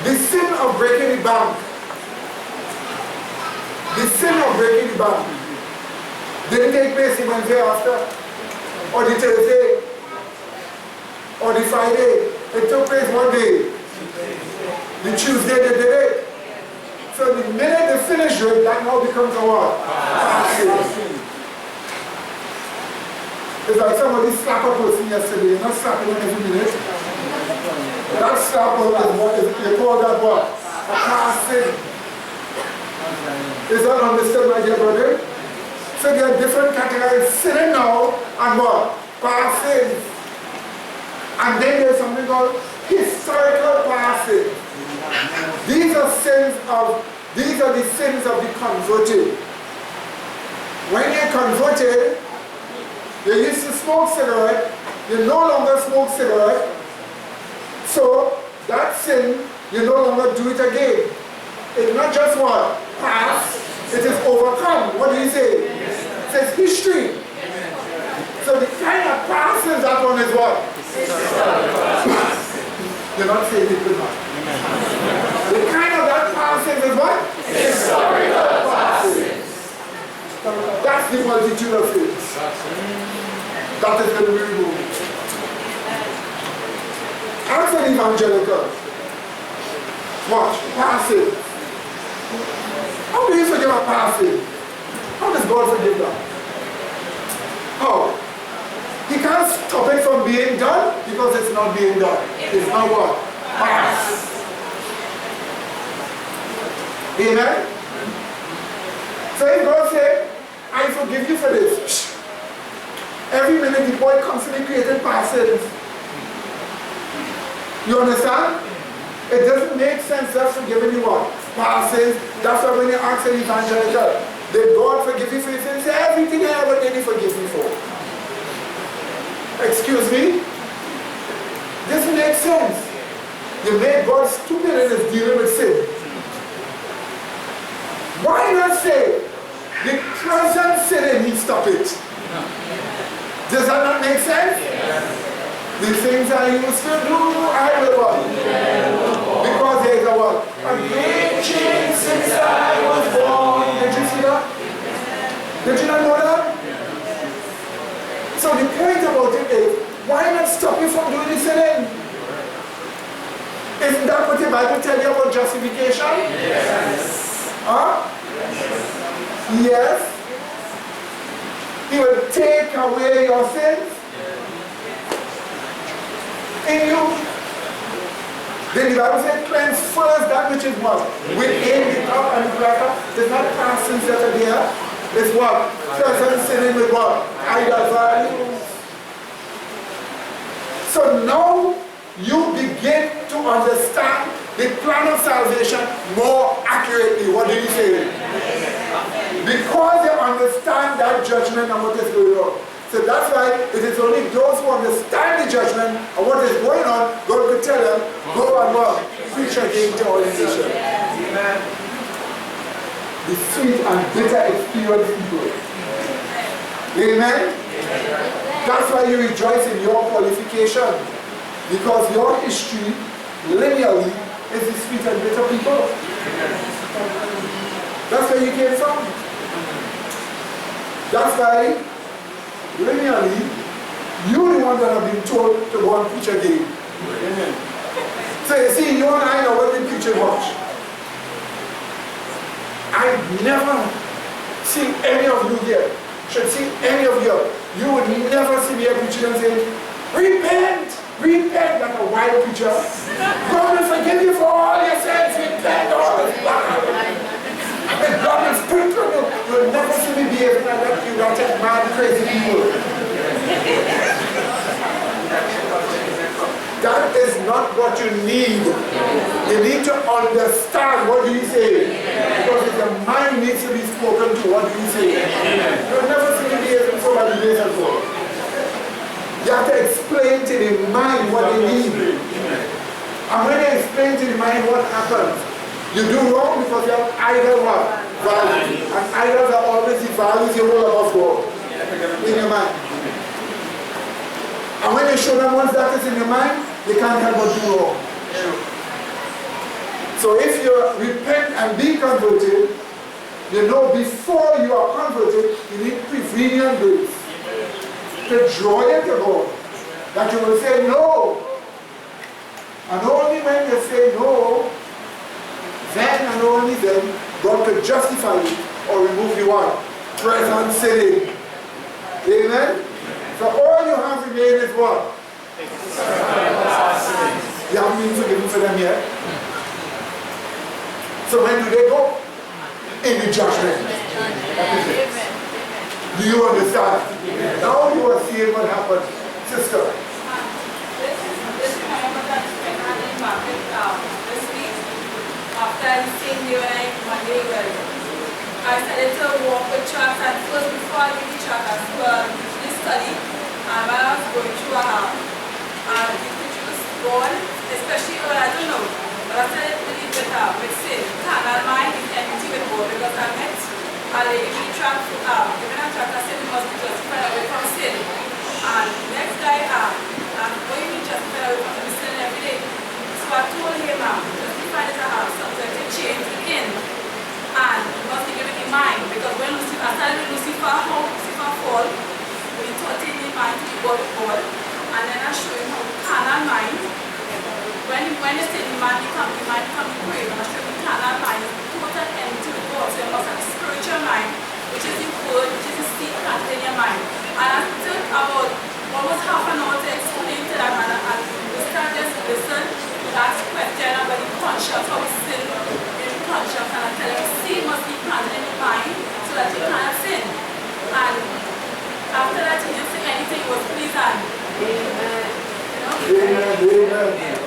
S1: The sin of breaking the bank. The sin of breaking the bank didn't take place the Wednesday after, or the Thursday, or the Friday. It took place one day. The Tuesday they did it. So the minute they finish it, that now becomes a what? It's like somebody slap a person yesterday. You're not slapping them every minute. That slap is what you call that what? A past sin. Is that understood, my dear brother? So there are different categories, sinning now and what? Past sins. And then there's something called historical past sins. These are the sins of the converted. When you're converted, you used to smoke cigarette, you no longer smoke cigarette. So that sin, you no longer do it again. It's not just what? Past, it is overcome. What do you say? Yes. It says history. Amen. So the kind of past is that one is what? You're not saying it good enough. The kind of that past is what? Historical past. That's the multitude of things. That is going to be removed. As an evangelical, watch, past. How do you forgive a past sin? How does God forgive that? How? He can't stop it from being done because it's not being done. It's not what? Past. Amen? So if God said, I forgive you for this. Every minute the boy constantly created past sins. You understand? It doesn't make sense just forgiving you what? Past sins. That's why when you ask an evangelical, did God forgive you for your sins? Everything I ever did, He forgive me for. Excuse me? This makes sense. You made God stupid and is dealing with sin. Why not say, the present sin, He stop it? Does that not make sense? Yes. The things I used to do, I will what? Because there is a what? A great change since I was born. Did you see that? Did you not know that? So the point about it is, why not stop you from doing the sinning? Isn't that what the Bible tells you about justification? Yes. Huh? Yes. He will take away your sins in you. Then the Bible says, cleanse first that which is what? Within the cup and the platter. It's not past sins that are there. It's what? Present sinning with what? Idol values. So now you begin to understand the plan of salvation more accurately. What do you say? Because you understand that judgment and what is going on. So that's why it is only those who understand the judgment and what is going on, God could tell them, go and what? Preach again to all nations. Amen. The sweet and bitter experience people. Amen? That's why you rejoice in your qualification. Because your history, linearly, is the sweet and bitter people. That's where you came from. That's why linearly, you're the one that have been told to go and preach again. Amen. So you see, you and I know what we preach and watch. I've never seen any of you here, should see any of you. You would never see me preaching and saying, repent, repent, like a wild preacher. God will forgive you for all your sins, repent all the time. And God will sprinkle you. You will never see me behaving like that, you ratchet, mad, crazy people. That is not what you need. You need to understand what do you say. Because if your mind needs to be spoken to, what do you say? You will never see me behaving so like you did before. mind what they need. And when they explain to the mind what happens, you do wrong because you have idol what? Values. And idols are always the values you hold above God in your mind. And when you show them once that is in your mind, they can't help but do wrong. So if you repent and be converted, you know before you are converted, you need prevenient grace to draw you to God. That you will say no. And only when you say no, then and only then, God can justify you or remove you what? Present sinning. Amen? So all you have remained is what? You haven't been forgiven for them yet. So when do they go? In the judgment. That is it. Do you understand? Now you are seeing what happened. Sister.
S7: This moment that I had in market this week, after I seen you and I Monday, I started to walk with charts, and first before I did the chart, I usually study, and when I was going through the picture was born, especially when I don't know, but I started to believe that with sin, carnal mind is enmity with God, because I met a lady in track, given a track, I said we must be justified away from sin. And next guy, I'm going to be justified away from sin every day. So I told him, justified is a house, something to change within. And you must be given in mind, because when Lucifer, I started with Lucifer, how Lucifer fall, we taught in the mind to be God with God. And then I show him how the carnal mind, when you say the mind become brave, and I show him the carnal mind, total enmity with God. So you must have a spiritual mind, which is the word, which is the seed planted in your mind. And I took about almost half an hour to explain to that man, and we started just to listen to that question about the conscience, how we sin in conscience, and I tell him, seed must be planted in your mind so that you cannot sin. And after that, he didn't say anything, he was pleased. And
S1: Amen. Amen.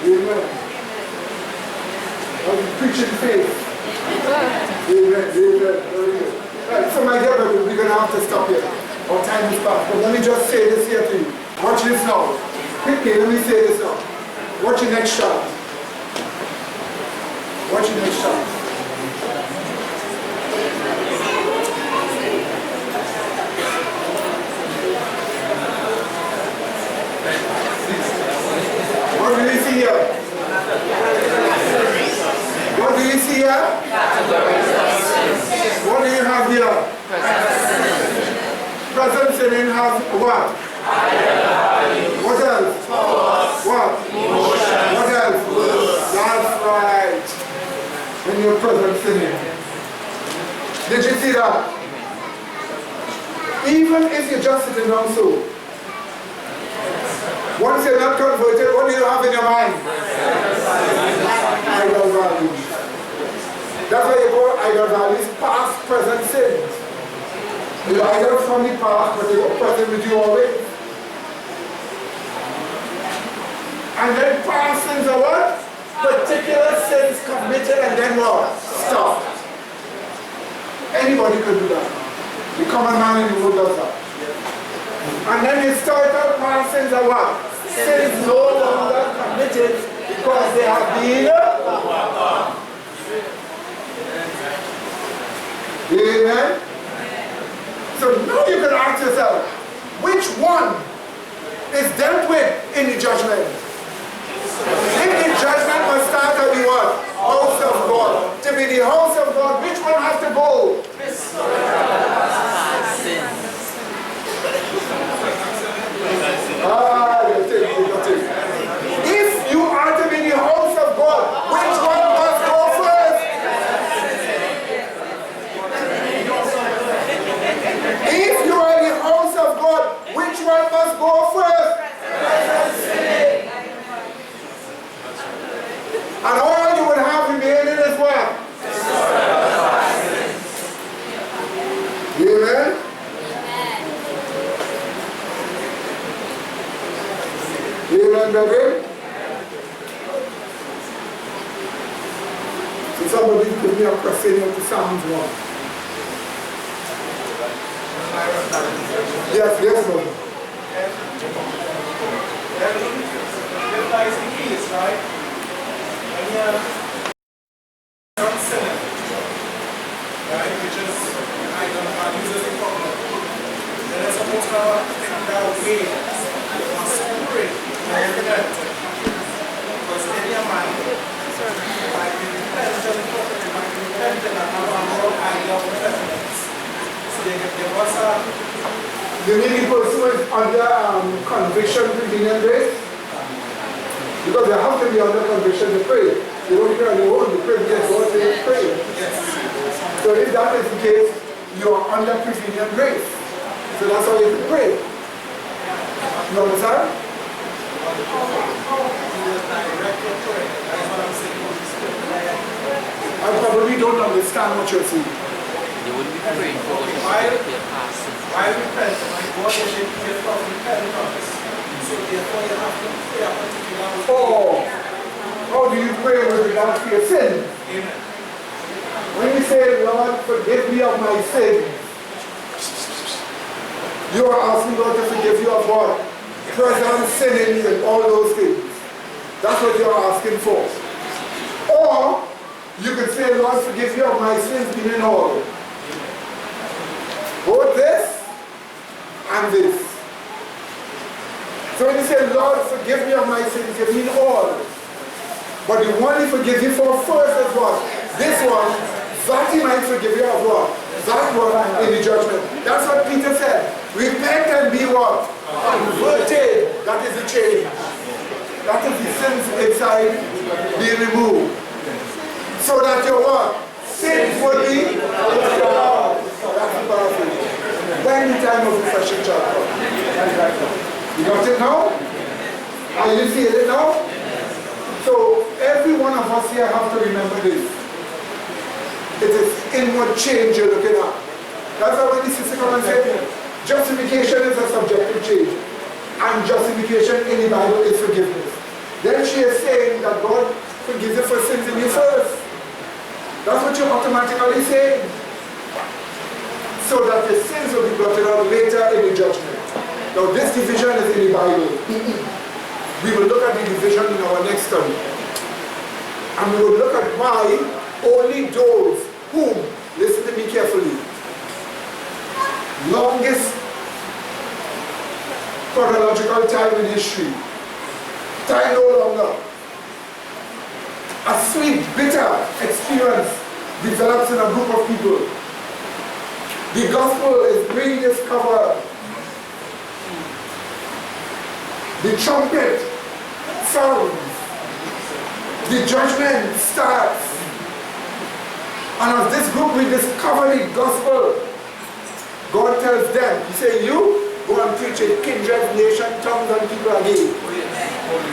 S1: Amen. Are you preaching faith? Amen. Very good. Right, so my dear brother, we're going to have to stop here. Our time is past. But let me just say this here to you. Watch this now. Quickly, let me say this now. Watch your next shot. Watch your next shot. What do you see here? What do you see here? What do you have here? Present sinning have what? What else? What? What else? That's right. When you're present sinning. Did you see that? Even if you're just sitting down so, once you're not converted, what do you have in your mind? Idol values. That's why you call idol values past, present sins. The idols from the past, but they are present with you always. And then past sins are what? Particular sins committed and then what? Stop. Anybody could do that. The common man in the world does that. And then historical past sins are what? Sins no longer committed because they have been overcome. Amen? So now you can ask yourself, which one is dealt with in the judgment? If the judgment must start at the what? House of God. To be the house of God, which one has to go? If you are to be the house of God, which one must go first? If you are the house of God, which one must go first? And all you would have remaining is what? Amen? Amen, baby? So somebody give me a question to Psalms 1. Yes, brother.
S2: If that is the case, right? And you're not sinning, right? Which is, I don't know, uses the problem. Then it's supposed to take that away. You must pray and repent. Because in your mind, you might be repentant, you might be repentant and have a wrong idea of repentance. So there was a...
S1: You need the person who is under conviction to be in grace? Because they have to be under conviction to pray. They don't pray on their own, they pray because God says pray.
S2: Yes.
S1: So if that is the case, you are under prevenient grace. So that's how you can pray. You understand? I probably don't understand what you're saying.
S8: They wouldn't be praying for what they past.
S2: Why repent? God is a gift of repentance. So therefore you have to pray a particular way.
S1: Oh, how do you pray with regard to your sin?
S2: Amen.
S1: When you say, Lord, forgive me of my sins, you are asking God to forgive you of what? Present sinning and all those things. That's what you are asking for. Or, you could say, Lord, forgive me of my sins being in all. Both this and this. So when you say, Lord, forgive me of my sins, you mean all. But the one he forgives you for first is what? This one, that he might forgive you of what? That one in the judgment. That's what Peter said. Repent and be what? Converted. That is the change. That is the sins inside being removed. So that your what? Sins will be removed. That's the powerful. When the time of refreshing shall come. You got it now? Are you seeing it now? So every one of us here have to remember this. It is inward change you're looking at. That's why when the sister come and say, justification is a subjective change. And justification in the Bible is forgiveness. Then she is saying that God forgives you for sins in you first. That's what you're automatically saying. So that the sins will be blotted out later in the judgment. Now this division is in the Bible. We will look at the division in our next study. And we will look at why only those whom, listen to me carefully, longest chronological time in history, time no longer, a sweet, bitter experience develops in a group of people. The gospel is rediscovered. The trumpet sounds. The judgment starts. And as this group rediscover the gospel, God tells them, he said, you go and preach in kindred, nation, tongues, and people again.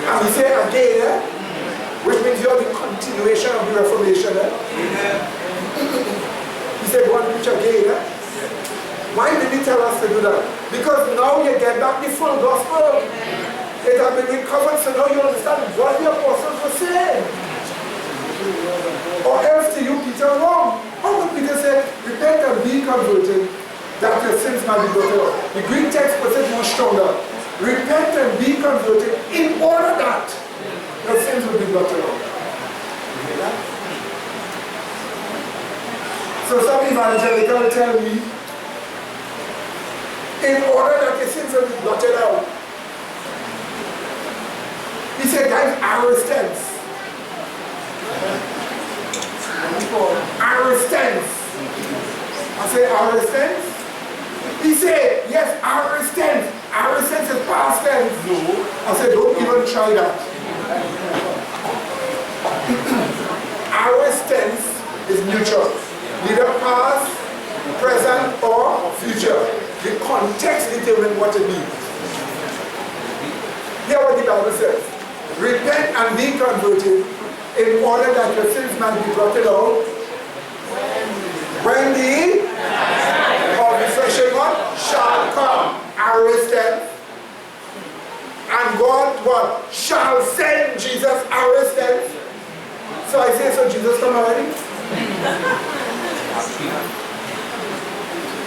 S1: And he said again, which means you are the continuation of the Reformation. He said, go and preach again. Why did he tell us to do that? Because now you get back the full gospel. It has been recovered, so now you understand what the apostles were saying. Or else to you, Peter, wrong. How could Peter say, repent and be converted, that your sins might be blotted out? The Greek text puts it more stronger. Repent and be converted in order that your sins will be blotted out. So some evangelical will tell me, in order that your sins will be blotted out. He said, guys, aorist tense. Aorist tense. I say aorist tense. He said, yes, aorist tense. Aorist tense is past tense. No. I said, don't even try that. Aorist tense is neutral. Neither past, present, or future. The context determines what it means. Hear what the Bible says. Repent and be converted in order that your sins might be blotted out when the refreshing one shall come. Aorist tense. And God what? Shall send Jesus. Aorist tense. So I say, so Jesus come already?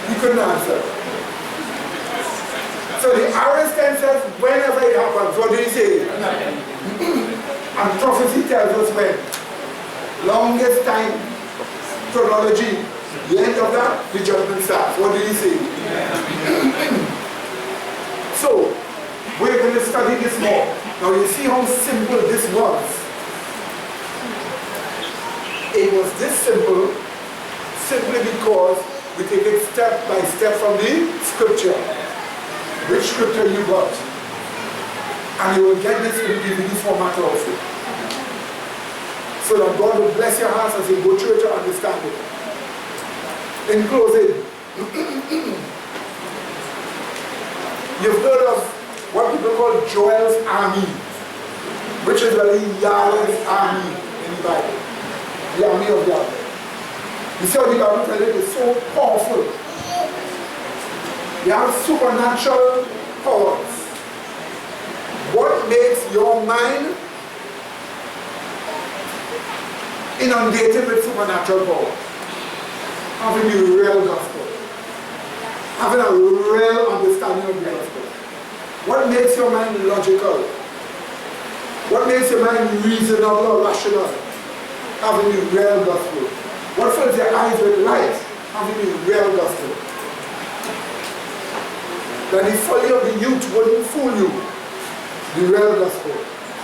S1: He couldn't answer. So the aorist tense says, whenever it happens, what do he say? And prophecy tells us when. Longest time, chronology, the end of that, the judgment starts. What do he say? So, we're going to study this more. Now you see how simple this was. It was this simple simply because we take it step by step from the scripture. Which scripture you got? And you will get this in DVD format also. So that God will bless your hearts as you go through it to understand it. In closing, you've heard of what people call Joel's army, which is really Yahweh's army in the Bible. The army of Yahweh. You see how the Bible tells it is so powerful. They have supernatural powers. What makes your mind inundated with supernatural power? Having the real gospel. Having a real understanding of the gospel. What makes your mind logical? What makes your mind reasonable or rational? Having the real gospel. What fills your eyes with light? Having the real gospel. That the folly of the youth wouldn't fool you. The real gospel.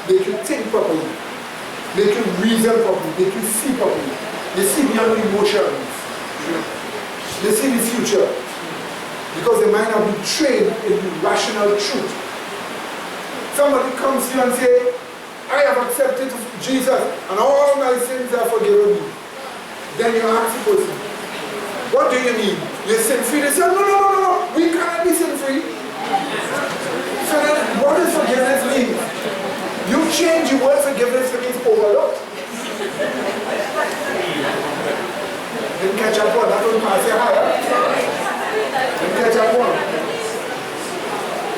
S1: Make you think properly. Make you reason properly. Make you see properly. You see beyond emotions. You see the future. Because the mind has been trained in the rational truth. Somebody comes to you and say, I have accepted Jesus and all my sins are forgiven me. Then you ask the person, what do you mean? You're sin free? They say, no, we cannot be sin free. So then what does forgiveness mean? You change the word forgiveness to mean overlooked. Didn't catch up on that one, pass your higher. Didn't catch up on.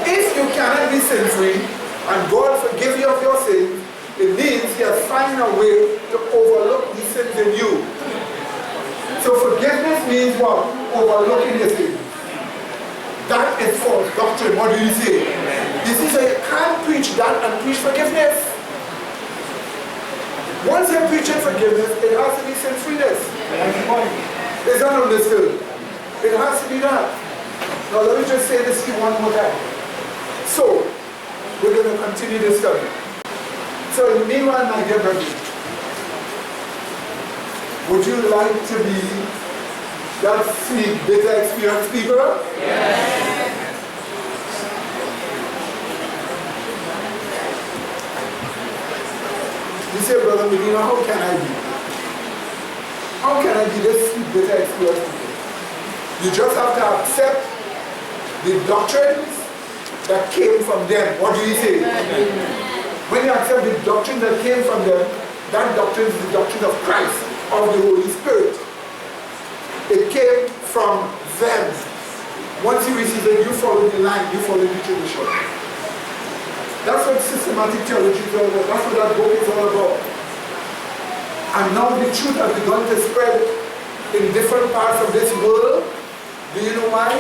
S1: If you cannot be sin free and God forgive you of your sins, it means He has found a way to overlook the sins in you. So forgiveness means what? Overlooking your sins. That is false doctrine. What do you say? This is you can't preach that and preach forgiveness. Once you're preaching forgiveness, it has to be sin-freeness. It's not understood. It has to be that. Now let me just say this to you one more time. So, we're going to continue this study. So in the meanwhile, my dear brethren, would you like to be that sweet, bitter experience people? Yes. You say, Brother Medina, how can I be? How can I be this sweet, bitter experience people? You just have to accept the doctrines that came from them. What do you say? When you accept the doctrine that came from them, that doctrine is the doctrine of Christ, of the Holy Spirit. It came from them. Once you receive it, you follow the line, you follow the tradition. That's what systematic theology is all about. That's what that book is all about. And now the truth has begun to spread in different parts of this world. Do you know why?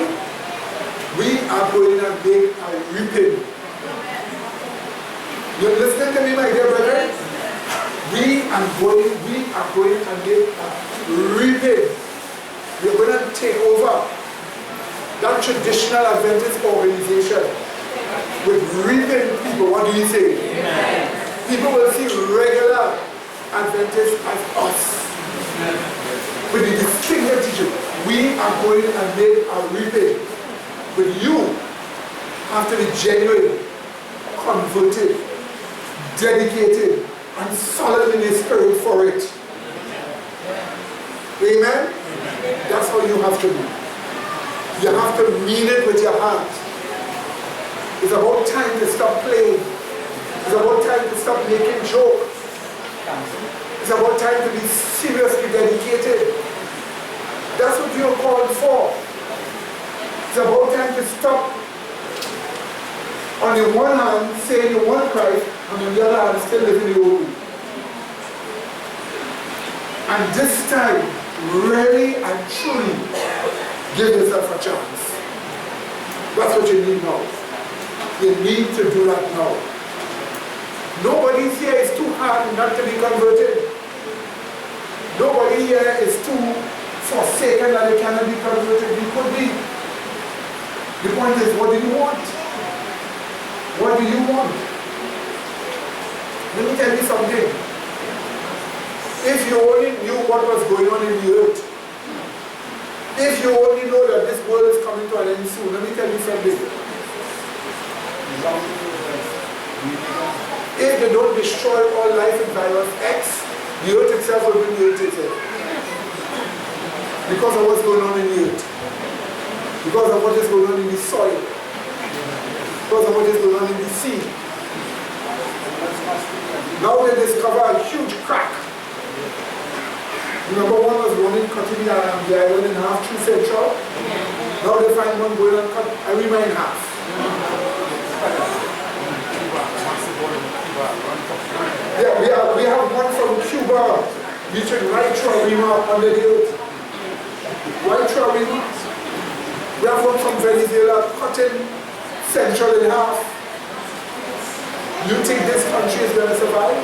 S1: We are going to make a reaping. You're listening to me, my dear brethren? We are going to make a reaping. We're going to take over that traditional Adventist organization with reaping people. What do you say? Amen. People will see regular Adventists as us. With the distinctive teaching, we are going to make a reaping. But you have to be genuine, converted, dedicated, and solid in the spirit for it. Amen? That's how you have to be. You have to mean it with your heart. It's about time to stop playing. It's about time to stop making jokes. It's about time to be seriously dedicated. That's what you're called for. It's about time to stop on the one hand saying you want Christ, and on the other hand still living the old way. And this time, really and truly give yourself a chance. That's what you need now. You need to do that now. Nobody here is too hard not to be converted. Nobody here is too forsaken that they cannot be converted. You could be. The point is, what do you want? What do you want? Let me tell you something. If you only knew what was going on in the earth, if you only know that this world is coming to an end soon, let me tell you something. If they don't destroy all life in virus X, the earth itself will be mutated. Because of what's going on in the earth. Because of what is going on in the soil. Because of what is going on in the sea. Now they discover a huge crack. Number one was running, cutting the island in half through Central. Now they find one going and cut Arima in half. Yeah, we have one from Cuba reaching right through Arima under the earth. Right through Arima. We have one from Venezuela cutting Central in half. You think this country is going to survive?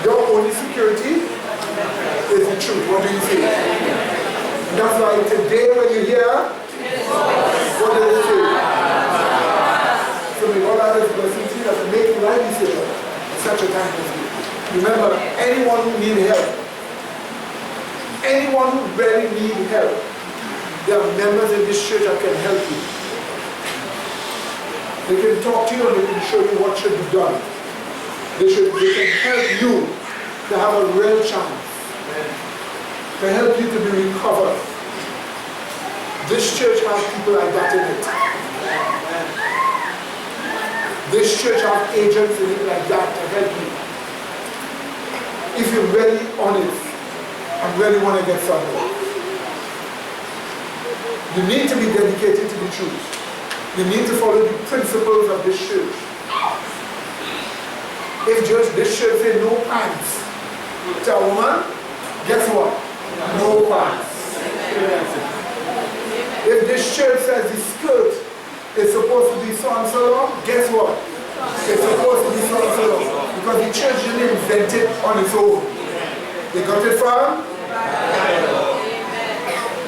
S1: Your only security is the truth. What do you say? That's why today when you hear, what does it say? So may God add His blessing to you that to make the right decision at such a time as this. Remember, anyone who needs help, anyone who really needs help, there are members in this church that can help you. They can talk to you and they can show you what should be done. They can help you to have a real chance. To help you to be recovered. This church has people like that in it. This church has agents in it like that to help you. If you're really honest and really want to get somewhere. You need to be dedicated to the truth. You need to follow the principles of this church. If just this church say no pants to a woman, guess what? No pants. If this church says the skirt is supposed to be so and so long, guess what? It's supposed to be so and so long. Because the church didn't invent it on its own. They got it from?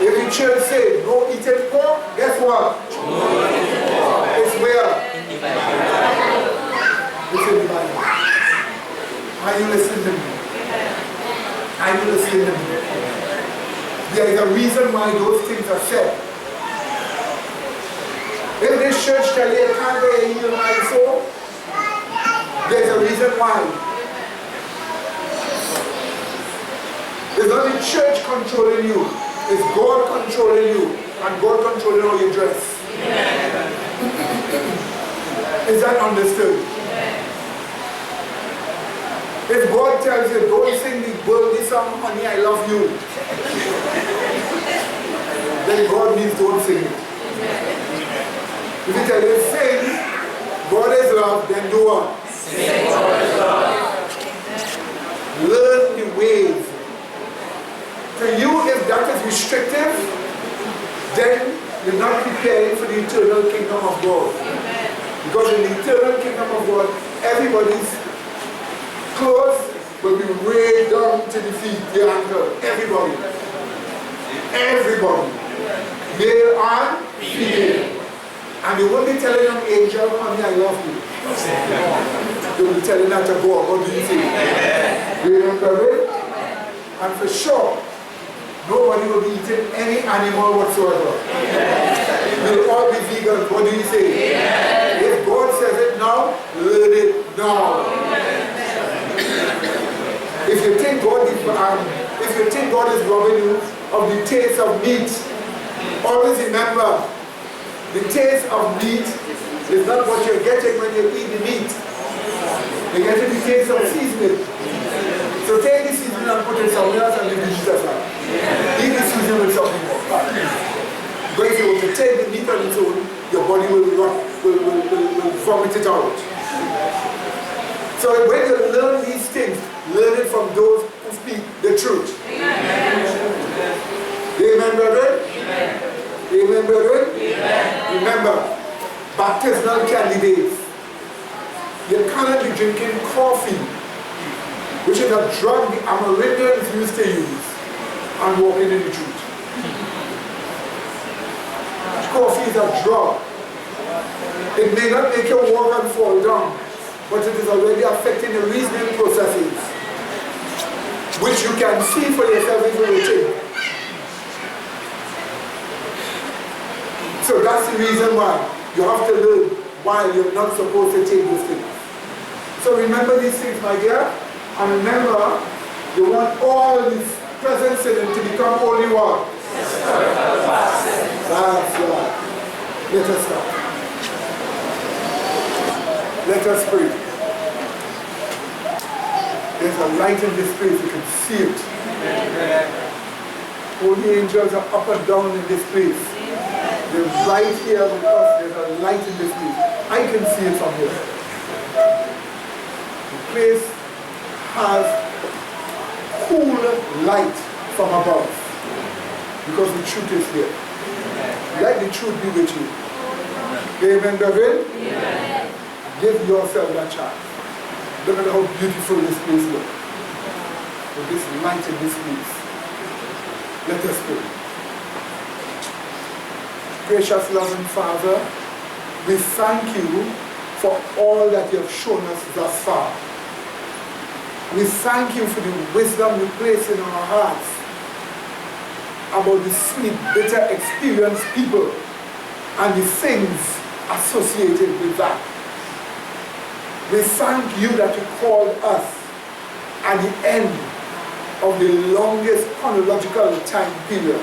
S1: If the church say no eating pork, guess what? It's where? It's in the Bible. Are you listening to me? Are you listening to me? There is a reason why those things are said. If this church tell you you can't go and heal my soul, there's a reason why. It's not the church controlling you. It's God controlling you. And God controlling how you dress. Is that understood? If God tells you, don't sing the birthday song, honey, I love you, then God means don't sing it. If he tells you, sing, God is love, then do what? Sing God is love. Learn the ways. To you, if that is restrictive, then you're not preparing for the eternal kingdom of God. Because in the eternal kingdom of God, everybody's clothes will be way down to the feet, the ankle. Everybody. Everybody. Male and female. And they won't be telling an angel, honey, I love you. They will be telling that to God. What do you think? Do you remember it? And for sure, nobody will be eating any animal whatsoever. We'll all be vegan. What do you say? If God says it now, learn it now. If you think God is robbing you of the taste of meat, always remember, the taste of meat is not what you're getting when you eat the meat. You're getting the taste of seasoning. So take the seasoning and put it somewhere else and leave the meat aside. Eat the seasoning with something more. But if you were to take the meat on its own, your body will vomit it out. So when you learn these things, learn it from those who speak the truth. Amen, brethren? Amen, brethren? Remember, baptismal candidates. You cannot be drinking coffee, which is a drug the Amerindians used to use, and walking in the truth. Coffee is a drug. It may not make you walk and fall down, but it is already affecting the reasoning processes, which you can see for yourself if you take. So that's the reason why you have to learn why you're not supposed to take those things. So remember these things, my dear, and remember, you want all these present sin to become only one. That's right. Let us start. Let us pray. There's a light in this place, you can see it. Holy angels are up and down in this place. They're right here with us. There's a light in this place. I can see it from here. The place has cool light from above because the truth is here. Let the truth be with you. Amen, David? Amen. Give yourself that chance. Look at how beautiful this place looks. With this light in this place. Let us pray. Gracious, loving Father, we thank you for all that you have shown us thus far. We thank you for the wisdom you place in our hearts about the sweet, bitter experienced people and the things associated with that. We thank you that you called us at the end of the longest chronological time period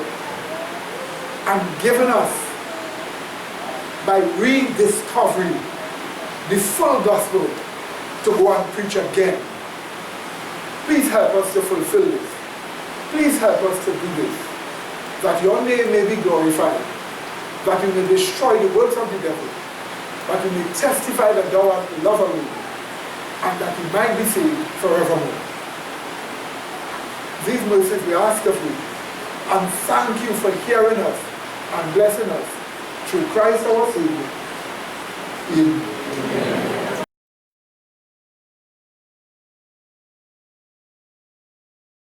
S1: and given us, by rediscovering the full gospel, to go and preach again. Please help us to fulfill this. Please help us to do this, that your name may be glorified, that you may destroy the works of the devil, that you may testify that thou art the lover of me, and that you might be saved forevermore. These mercies we ask of you, and thank you for hearing us and blessing us through Christ our Savior. Amen.